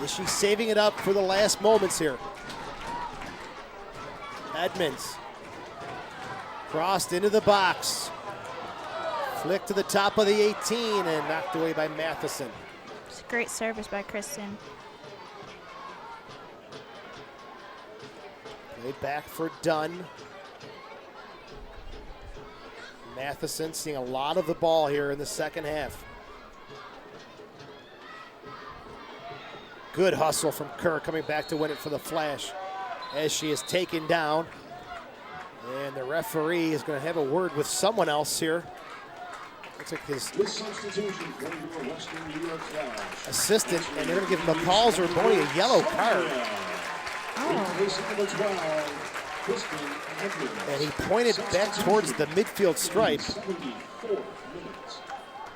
Is she saving it up for the last moments here? Edmonds. Crossed into the box. Flick to the top of the 18 and knocked away by Matheson. It's a great service by Kristen. Played back for Dunn. Matheson seeing a lot of the ball here in the second half. Good hustle from Kerr coming back to win it for the Flash as she is taken down. And the referee is going to have a word with someone else here. Looks like his assistant, and they're going to give McCall's or Boney a yellow card. And he pointed back towards the midfield stripe.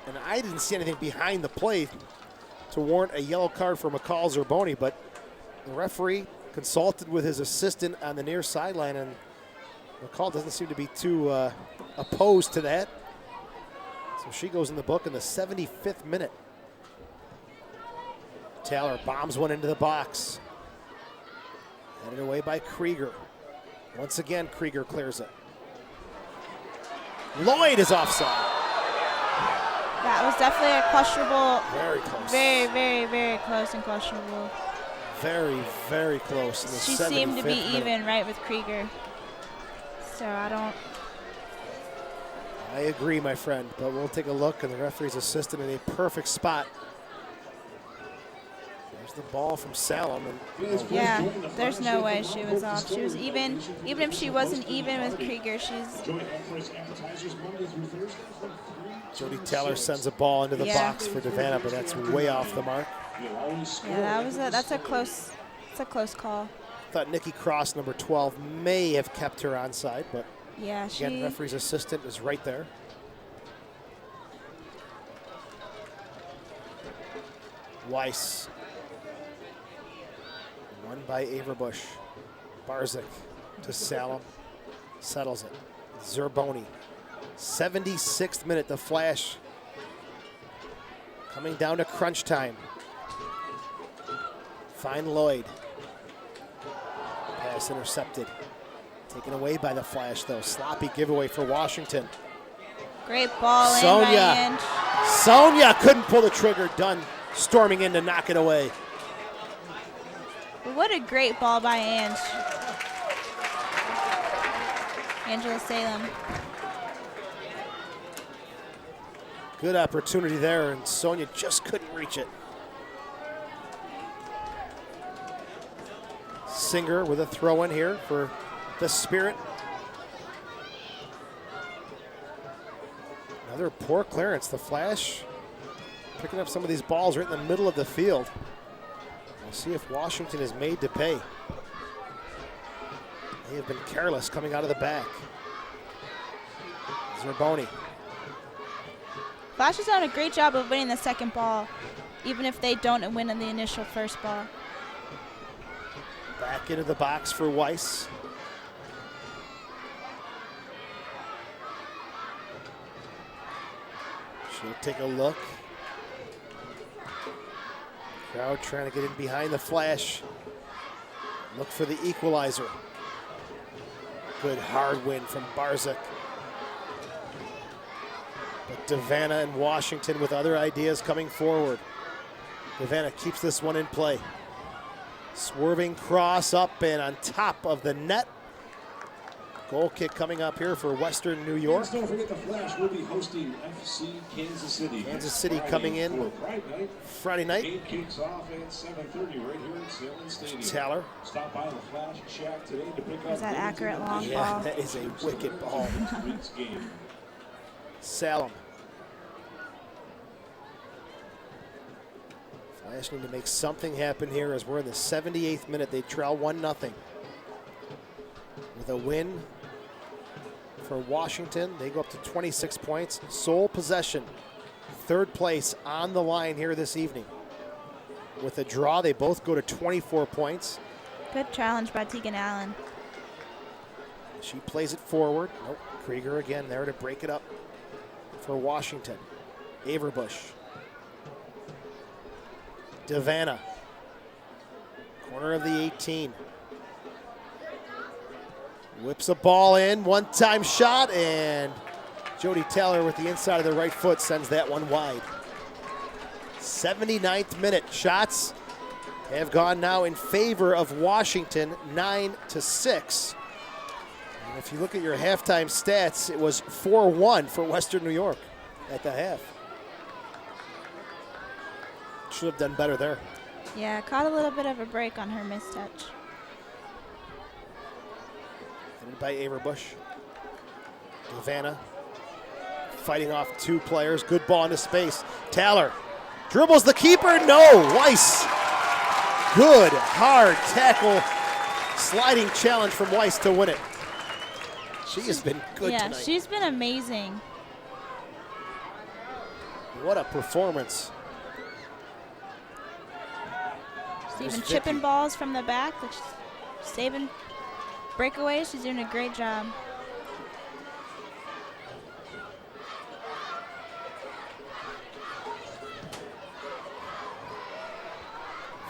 And I didn't see anything behind the play to warrant a yellow card for McCall's or Boney, but the referee consulted with his assistant on the near sideline, and McCall doesn't seem to be too opposed to that. So she goes in the book in the 75th minute. Taylor bombs one into the box. Headed away by Krieger. Once again, Krieger clears it. Lloyd is offside. That was definitely a questionable. Very close. Very, very, very close and questionable. Very, very close. In the She 75th seemed to be minute. even right with Krieger. So I don't. I agree, my friend, but we'll take a look, and the referee's assistant in a perfect spot. There's the ball from Sahlen. And Yeah, there's no way she was off. She was even if she wasn't even with Krieger, she's. Jody Taylor sends a ball into the box for Devanna, but that's way off the mark. Yeah, that's a close call. I thought Nikki Cross, number 12, may have kept her onside, but yeah, again, referee's assistant is right there. Weiss. Won by Averbush. Barzik to Sahlen. Settles it. Zerboni. 76th minute, the Flash coming down to crunch time. Find Lloyd. Pass intercepted. Taken away by the Flash, though. Sloppy giveaway for Washington. Great ball Sonia. in by Ange. Sonia couldn't pull the trigger. Dunn storming in to knock it away. What a great ball by Ange. Angela Salem. Good opportunity there, and Sonia just couldn't reach it. Singer with a throw in here for the Spirit. Another poor clearance. The Flash picking up some of these balls right in the middle of the field. We'll see if Washington is made to pay. They have been careless coming out of the back. Zerboni. Flash has done a great job of winning the second ball, even if they don't win in the initial first ball. Back into the box for Weiss. She'll take a look. Crowd trying to get in behind the Flash. Look for the equalizer. Good hard win from Barczyk. But Devanna and Washington with other ideas coming forward. Devanna keeps this one in play. Swerving cross up and on top of the net. Goal kick coming up here for Western New York. Don't forget the Flash will be hosting FC Kansas City. Kansas City coming in Friday night. Game kicks off at 7:30 right here at Sahlen Stadium. Taylor. Stop by the Flash Shack today to pick up. Is that accurate long ball? Yeah, that is a wicked ball. Sahlen. Flash need to make something happen here as we're in the 78th minute. They trail 1-0. With a win for Washington, they go up to 26 points. Sole possession. Third place on the line here this evening. With a draw, they both go to 24 points. Good challenge by Tegan Allen. She plays it forward. Nope. Krieger again there to break it up for Washington. Averbush. Devanna. Corner of the 18. Whips a ball in, one-time shot, and Jody Taylor with the inside of the right foot sends that one wide. 79th minute. Shots have gone now in favor of Washington, 9-6. And if you look at your halftime stats, it was 4-1 for Western New York at the half. Should have done better there. Yeah, caught a little bit of a break on her mistouch. Headed by Averbush. Devanna fighting off two players. Good ball into space. Taylor dribbles the keeper. No. Weiss. Good hard tackle. Sliding challenge from Weiss to win it. She has been good tonight. Yeah, she's been amazing. What a performance. She's even chipping balls from the back, like saving breakaways. She's doing a great job.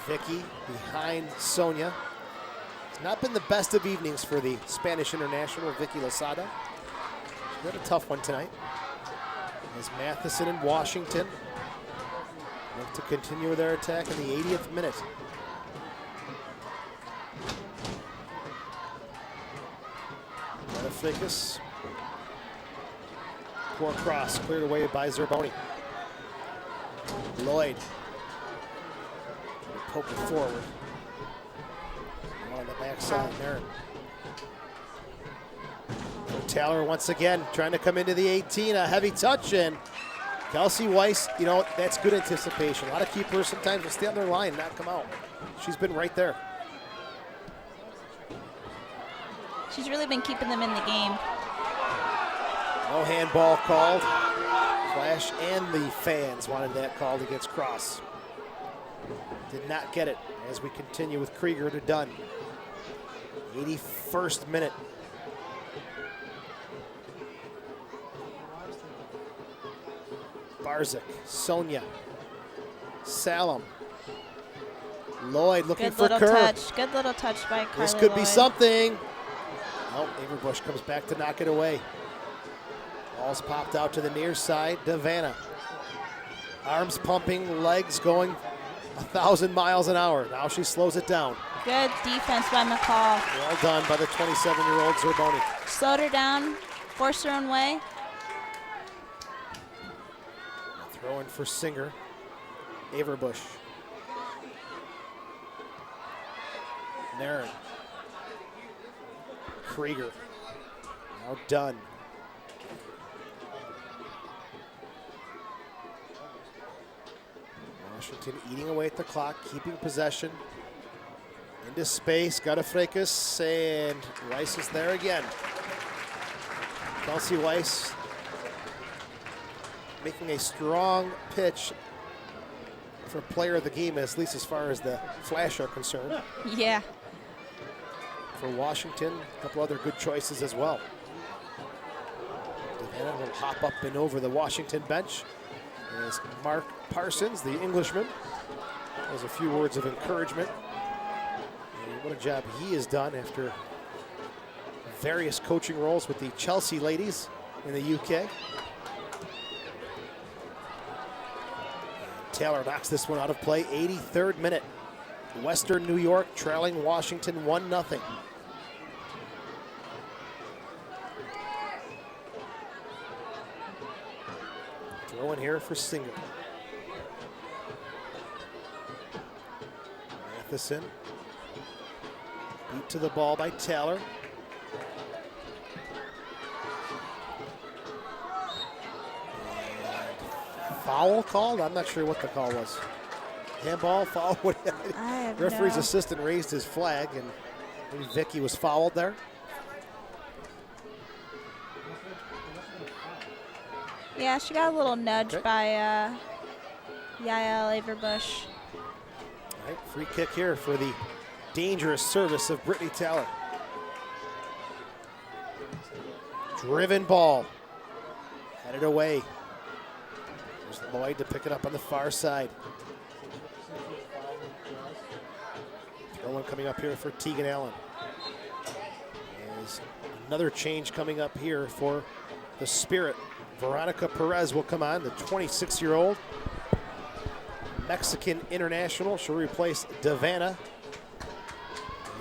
Vicky behind Sonia. It's not been the best of evenings for the Spanish international, Vicky Lozada. She had a tough one tonight. As Matheson and Washington look to continue their attack in the 80th minute. Ficus. Poor cross, cleared away by Zerboni. Lloyd. Poke it forward. On the backside there. Taylor once again trying to come into the 18, a heavy touch, and Kelsey Weiss, you know, that's good anticipation. A lot of keepers sometimes will stay on their line and not come out. She's been right there. She's really been keeping them in the game. No handball called. Flash and the fans wanted that called against Cross. Did not get it as we continue with Krieger to Dunn. 81st minute. Barczyk, Sonia, Salem, Lloyd looking Good for little Kerr. touch. Good little touch by Carly This could be Lloyd. something. Oh, Averbush comes back to knock it away. Ball's popped out to the near side. Devanna. Arms pumping, legs going 1,000 miles an hour. Now she slows it down. Good defense by McCall. Well done by the 27-year-old Zerboni. Slowed her down, forced her own way. Throw in for Singer. Averbush. Nairn. Krieger. Now done. Washington eating away at the clock, keeping possession. Into space, got a Freikas, and Weiss is there again. Kelsey Weiss making a strong pitch for player of the game, at least as far as the Flash are concerned. Yeah. For Washington, a couple other good choices as well. Devanna will hop up and over the Washington bench as Mark Parsons, the Englishman, has a few words of encouragement. And what a job he has done after various coaching roles with the Chelsea ladies in the UK. Taylor knocks this one out of play. 83rd minute. Western New York trailing Washington 1-0. Throw in here for Singer. Matheson. Beat to the ball by Taylor. Foul called? I'm not sure what the call was. Handball, foul? Referee's assistant raised his flag, and maybe Vicky was fouled there. Yeah, she got a little nudge by Yael Averbush. All right, free kick here for the dangerous service of Brittany Taylor. Driven ball. Headed away. There's Lloyd to pick it up on the far side. Throw one coming up here for Tegan Allen. There's another change coming up here for the Spirit. Veronica Perez will come on, the 26-year-old Mexican international. She'll replace Devanna.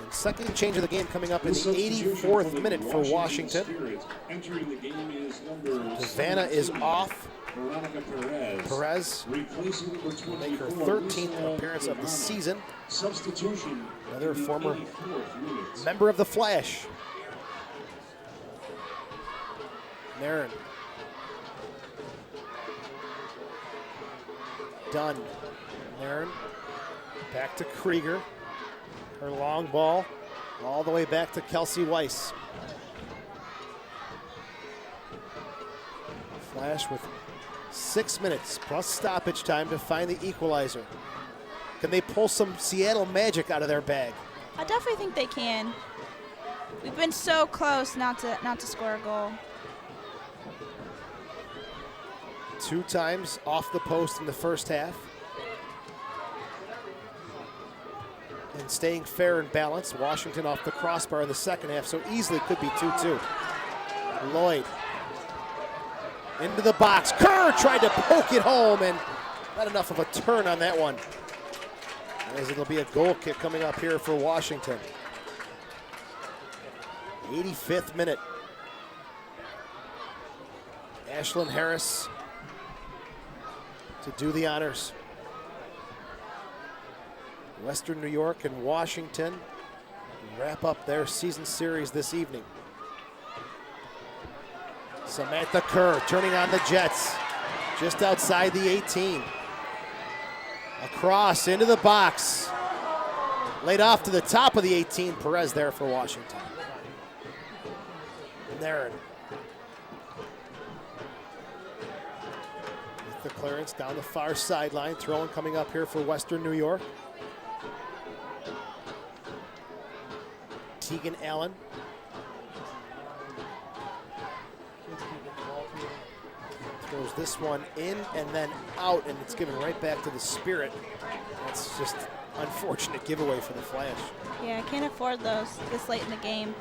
And second change of the game coming up in the 84th minute for Washington. Devanna is off. Perez will make her 13th appearance of the season. Another former member of the Flash. Nairn. Dunn. Nairn. Back to Krieger. Her long ball all the way back to Kelsey Weiss. Flash with 6 minutes plus stoppage time to find the equalizer. Can they pull some Seattle magic out of their bag? I definitely think they can. We've been so close not to score a goal. 2 times off the post in the first half. And staying fair and balanced. Washington off the crossbar in the second half, so easily could be 2-2. Lloyd into the box. Kerr tried to poke it home, and not enough of a turn on that one. As it'll be a goal kick coming up here for Washington. 85th minute. Ashlyn Harris to do the honors. Western New York and Washington wrap up their season series this evening. Samantha Kerr turning on the Jets just outside the 18. Across into the box. Laid off to the top of the 18. Perez there for Washington. Nairn. With the clearance down the far sideline. Throwing coming up here for Western New York. Tegan Allen. Throws this one in and then out, and it's given right back to the Spirit. That's just unfortunate giveaway for the Flash. Yeah, I can't afford those this late in the game.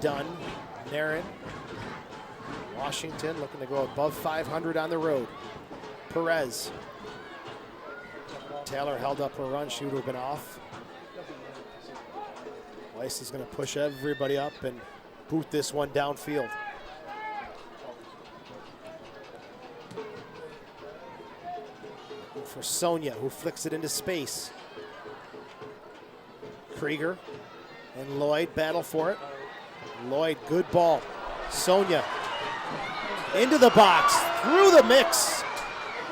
Dunn, Nairn. Washington looking to go above 500 on the road. Perez. Taylor held up a run. She would have been off. Weiss is going to push everybody up and boot this one downfield. Looking for Sonia, who flicks it into space. Krieger and Lloyd battle for it. Lloyd, good ball. Sonia into the box, through the mix.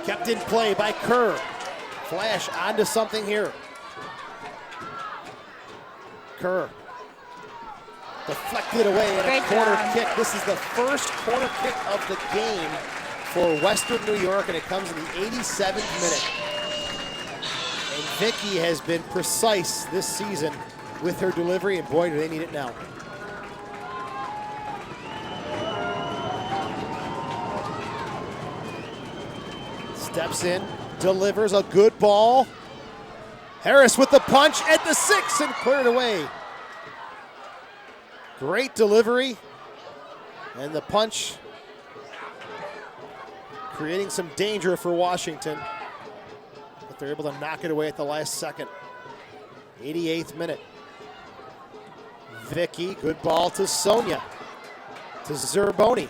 Kept in play by Kerr. Flash onto something here. Kerr deflected away and a corner kick. This is the first corner kick of the game for Western New York, and it comes in the 87th minute. And Vicky has been precise this season with her delivery, and boy, do they need it now. Steps in, delivers a good ball. Harris with the punch at the 6 and cleared away. Great delivery. And the punch creating some danger for Washington. But they're able to knock it away at the last second. 88th minute. Vicky, good ball to Sonia. To Zerboni.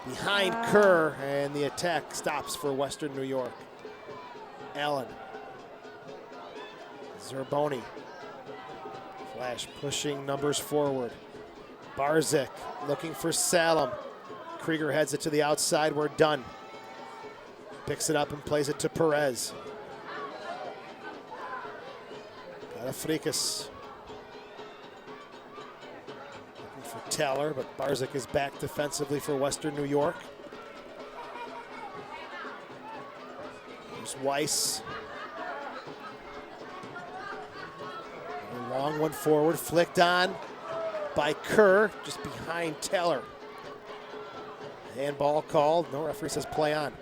Behind Kerr, and the attack stops for Western New York. Allen. Zerboni. Flash pushing numbers forward. Barzik looking for Salem. Krieger heads it to the outside. We're done. Picks it up and plays it to Perez. Galafrikis. Looking for Taylor, but Barzik is back defensively for Western New York. There's Weiss. A long one forward, flicked on by Kerr, just behind Taylor. Handball called, no referee says play on.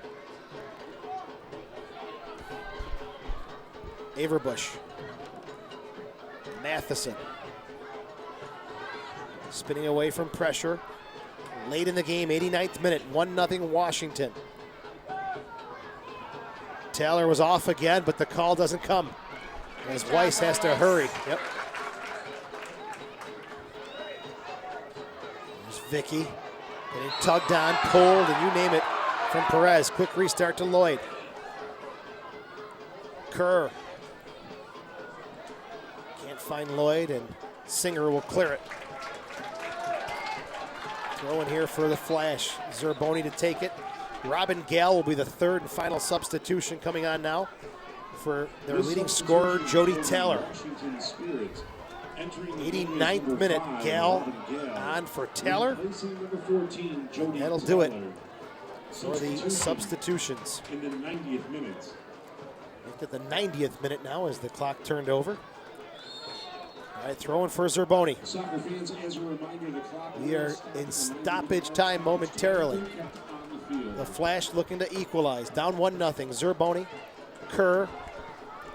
Averbush. Matheson. Spinning away from pressure. Late in the game, 89th minute, 1-0 Washington. Taylor was off again, but the call doesn't come, as Weiss has to hurry. Yep. There's Vicky getting tugged on, pulled, and you name it from Perez. Quick restart to Lloyd. Kerr. Can't find Lloyd, and Singer will clear it. Throw in here for the Flash. Zerboni to take it. Robin Gale will be the third and final substitution coming on now for their leading scorer, Jody Taylor. 89th minute, Gale on for Taylor. That'll do it for the substitutions. In the 90th minute. At the 90th minute now as the clock turned over. All right, throwing for Zerboni. Soccer fans, as a reminder, the clock We are in stoppage time momentarily. The Flash looking to equalize. Down 1-0. Zerboni, Kerr,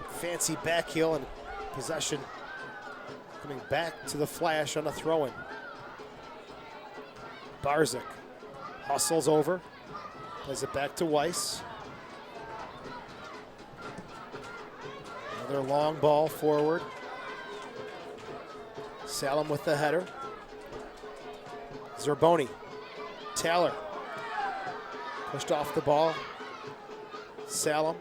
fancy back heel, and possession coming back to the Flash on a throw-in. Barzik hustles over, plays it back to Weiss. Another long ball forward. Salem with the header. Zerboni, Taylor. Pushed off the ball. Salem.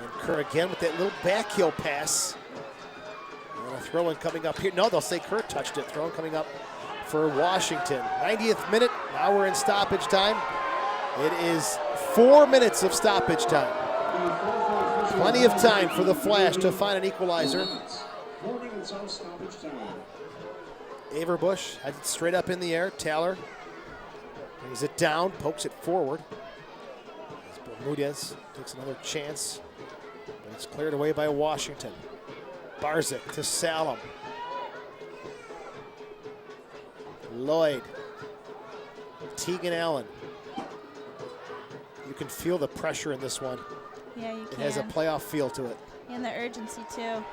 And Kerr again with that little back heel pass. And a throw-in coming up here. No, they'll say Kerr touched it. Throw-in coming up for Washington. 90th minute. Now we're in stoppage time. It is 4 minutes of stoppage time. Plenty of time for the Flash to find an equalizer. 4 minutes of stoppage time. Averbush has it straight up in the air. Taylor brings it down, pokes it forward. As Bermudez takes another chance, but it's cleared away by Washington. Barzik to Salem. Lloyd. Tegan Allen. You can feel the pressure in this one. Yeah, you It can. has a playoff feel to it. And the urgency, too. A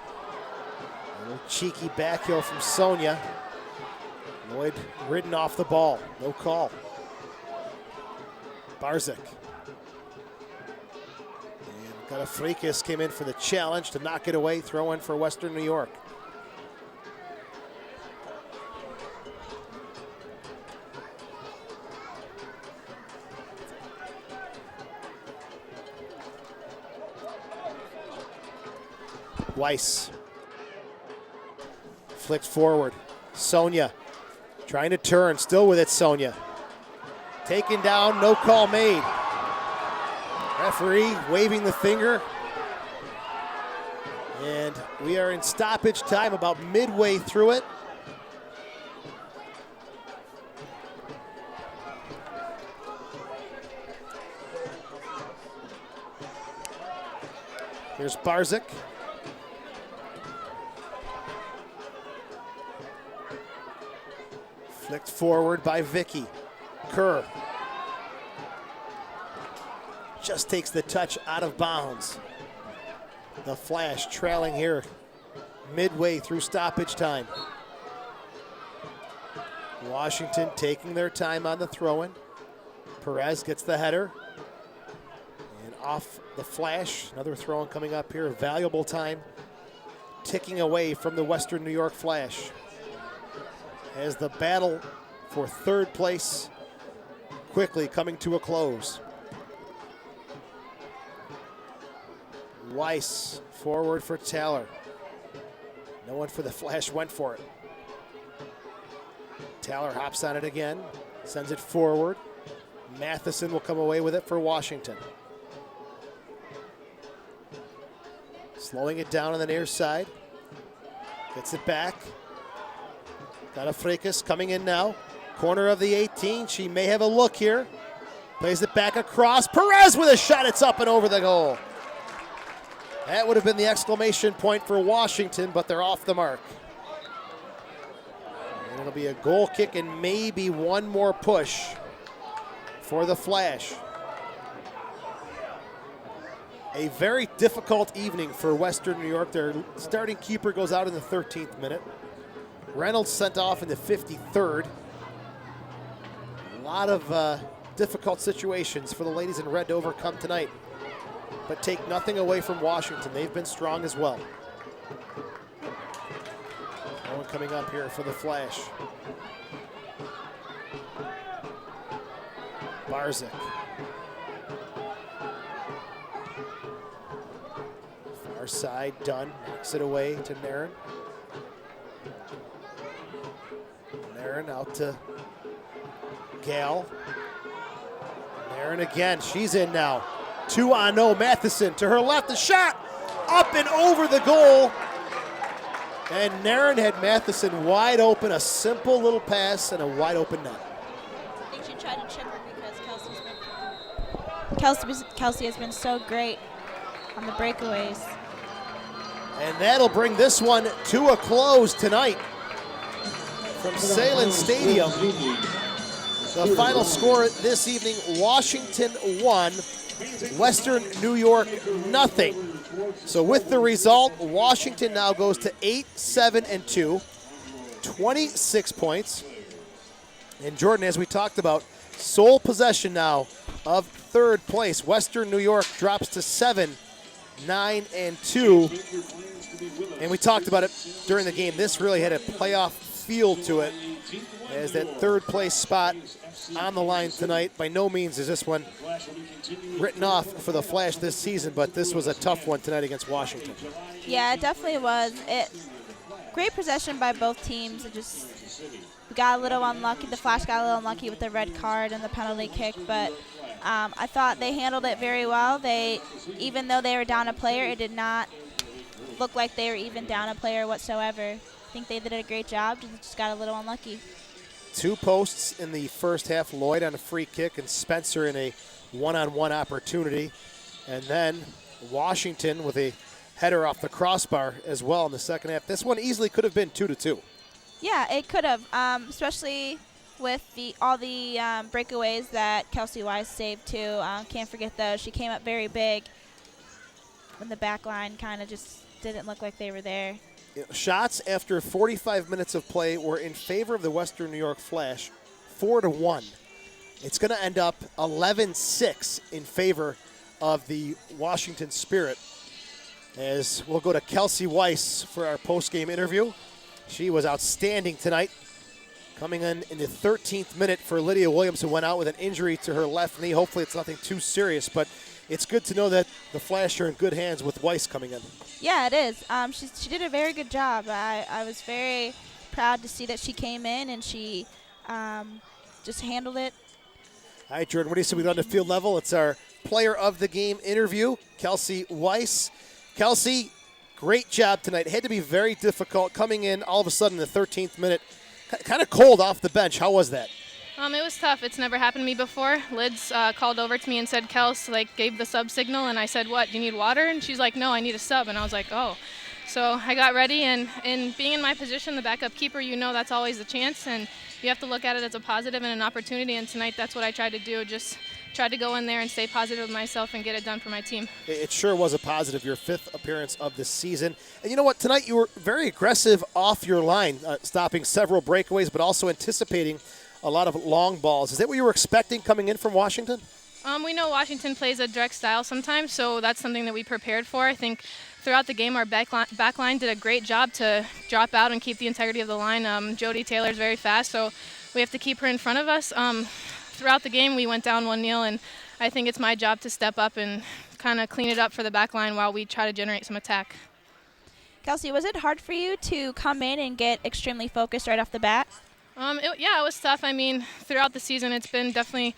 little cheeky back heel from Sonia. Lloyd ridden off the ball. No call. Barzik. And Galafrikis came in for the challenge to knock it away. Throw in for Western New York. Weiss. Flicked forward. Sonia trying to turn. Still with it, Sonia. Taken down, no call made. Referee waving the finger. And we are in stoppage time, about midway through it. Here's Barzik. Flicked forward by Vicky. Kerr just takes the touch out of bounds. The Flash trailing here midway through stoppage time. Washington taking their time on the throw-in. Perez gets the header. And off the Flash, another throw-in coming up here. Valuable time ticking away from the Western New York Flash as the battle for third place quickly coming to a close. Weiss forward for Taylor. No one for the Flash went for it. Taylor hops on it again, sends it forward. Matheson will come away with it for Washington. Slowing it down on the near side. Gets it back. Galafrikis coming in now. Corner of the 18. She may have a look here. Plays it back across. Perez with a shot. It's up and over the goal. That would have been the exclamation point for Washington, but they're off the mark. And it'll be a goal kick and maybe one more push for the Flash. A very difficult evening for Western New York. Their starting keeper goes out in the 13th minute. Reynolds sent off in the 53rd. A lot of difficult situations for the ladies in red to overcome tonight, but take nothing away from Washington. They've been strong as well. No one coming up here for the Flash. Barzik. Far side, Dunn knocks it away to Nairn. Nairn out to Gale. Nairn again, she's in now. 2-on-0, Matheson to her left, the shot up and over the goal. And Nairn had Matheson wide open, a simple little pass and a wide open net. I think she tried to chip her because Kelsey has been so great on the breakaways. And that'll bring this one to a close tonight from Sahlen Stadium. The final score this evening, Washington 1, Western New York nothing. So with the result, Washington now goes to 8-7-2, 26 points. And Jordan, as we talked about, sole possession now of third place. Western New York drops to 7-9-2. And we talked about it during the game. This really had a playoff feel to it, as that third place spot on the line tonight. By no means is this one written off for the Flash this season, but this was a tough one tonight against Washington. Yeah, it definitely was. Great possession by both teams. We got a little unlucky. The Flash got a little unlucky with the red card and the penalty kick, but I thought they handled it very well. Even though they were down a player, it did not look like they were even down a player whatsoever. I think they did a great job, just got a little unlucky. 2 posts in the first half, Lloyd on a free kick and Spencer in a one-on-one opportunity. And then Washington with a header off the crossbar as well in the second half. This one easily could have been 2-2. Yeah, it could have, especially with all the breakaways that Kelsey Wise saved too. Can't forget those. She came up very big when the back line kind of just didn't look like they were there. Shots after 45 minutes of play were in favor of the Western New York Flash, 4-1. It's going to end up 11-6 in favor of the Washington Spirit. As we'll go to Kelsey Weiss for our post-game interview. She was outstanding tonight. Coming in the 13th minute for Lydia Williams, who went out with an injury to her left knee. Hopefully it's nothing too serious, but it's good to know that the Flash are in good hands with Weiss coming in. Yeah, it is. She did a very good job. I was very proud to see that she came in and she just handled it. All right, Jordan, what do you say we go on to field level? It's our player of the game interview, Kelsey Weiss. Kelsey, great job tonight. It had to be very difficult coming in all of a sudden in the 13th minute. Kind of cold off the bench. How was that? It was tough. It's never happened to me before. Lids called over to me and said, Kels, gave the sub signal, and I said, what, do you need water? And she's like, no, I need a sub. And I was like, oh. So I got ready, and being in my position, the backup keeper, that's always a chance, and you have to look at it as a positive and an opportunity, and tonight that's what I tried to do, just tried to go in there and stay positive with myself and get it done for my team. It sure was a positive, your 5th appearance of the season. And you know what, tonight you were very aggressive off your line, stopping several breakaways, but also anticipating a lot of long balls. Is that what you were expecting coming in from Washington? We know Washington plays a direct style sometimes, so that's something that we prepared for. I think throughout the game, our back line did a great job to drop out and keep the integrity of the line. Jody Taylor is very fast, so we have to keep her in front of us. Throughout the game, we went down 1-0, and I think it's my job to step up and kind of clean it up for the back line while we try to generate some attack. Kelsey, was it hard for you to come in and get extremely focused right off the bat? Yeah, it was tough. I mean, throughout the season, it's been definitely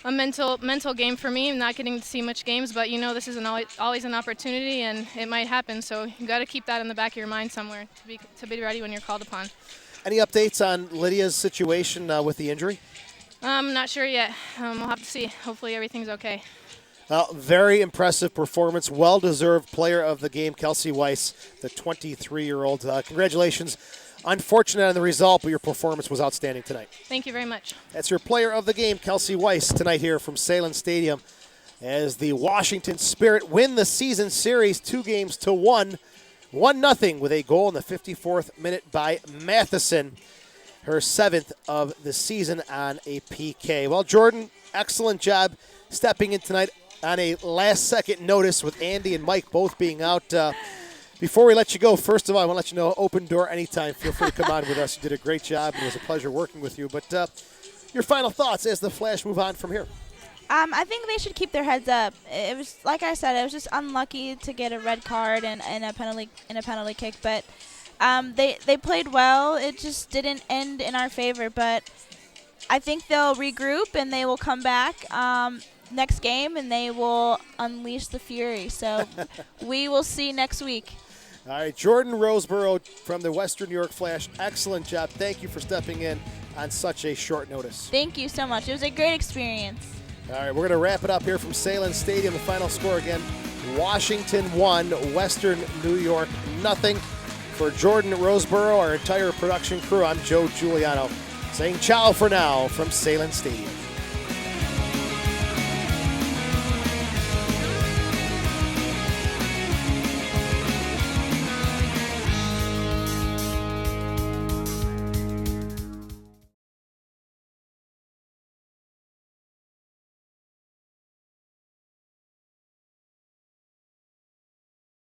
a mental game for me, not getting to see much games, but this is always an opportunity, and it might happen, so you got to keep that in the back of your mind somewhere to be ready when you're called upon. Any updates on Lydia's situation with the injury? I'm not sure yet. We'll have to see. Hopefully everything's okay. Very impressive performance. Well-deserved player of the game, Kelsey Weiss, the 23-year-old. Congratulations. Unfortunate on the result, but your performance was outstanding tonight. Thank you very much. That's your player of the game, Kelsey Weiss, tonight here from Sahlen Stadium as the Washington Spirit win the season series 2-1, 1-0 with a goal in the 54th minute by Matheson. Her 7th of the season on a PK. Well, Jordan, excellent job stepping in tonight on a last-second notice with Andy and Mike both being out. Before we let you go, first of all, I want to let you know, open door anytime. Feel free to come on with us. You did a great job. It was a pleasure working with you. But your final thoughts as the Flash move on from here? I think they should keep their heads up. It was, like I said, it was just unlucky to get a red card and a penalty kick, but they played well. It just didn't end in our favor, but I think they'll regroup and they will come back next game and they will unleash the fury. So we will see next week. All right, Jordan Roseborough from the Western New York Flash, excellent job. Thank you for stepping in on such a short notice. Thank you so much. It was a great experience. All right, we're going to wrap it up here from Sahlen Stadium. The final score again, Washington 1, Western New York 0. For Jordan Roseborough, our entire production crew, I'm Joe Giuliano saying ciao for now from Sahlen Stadium.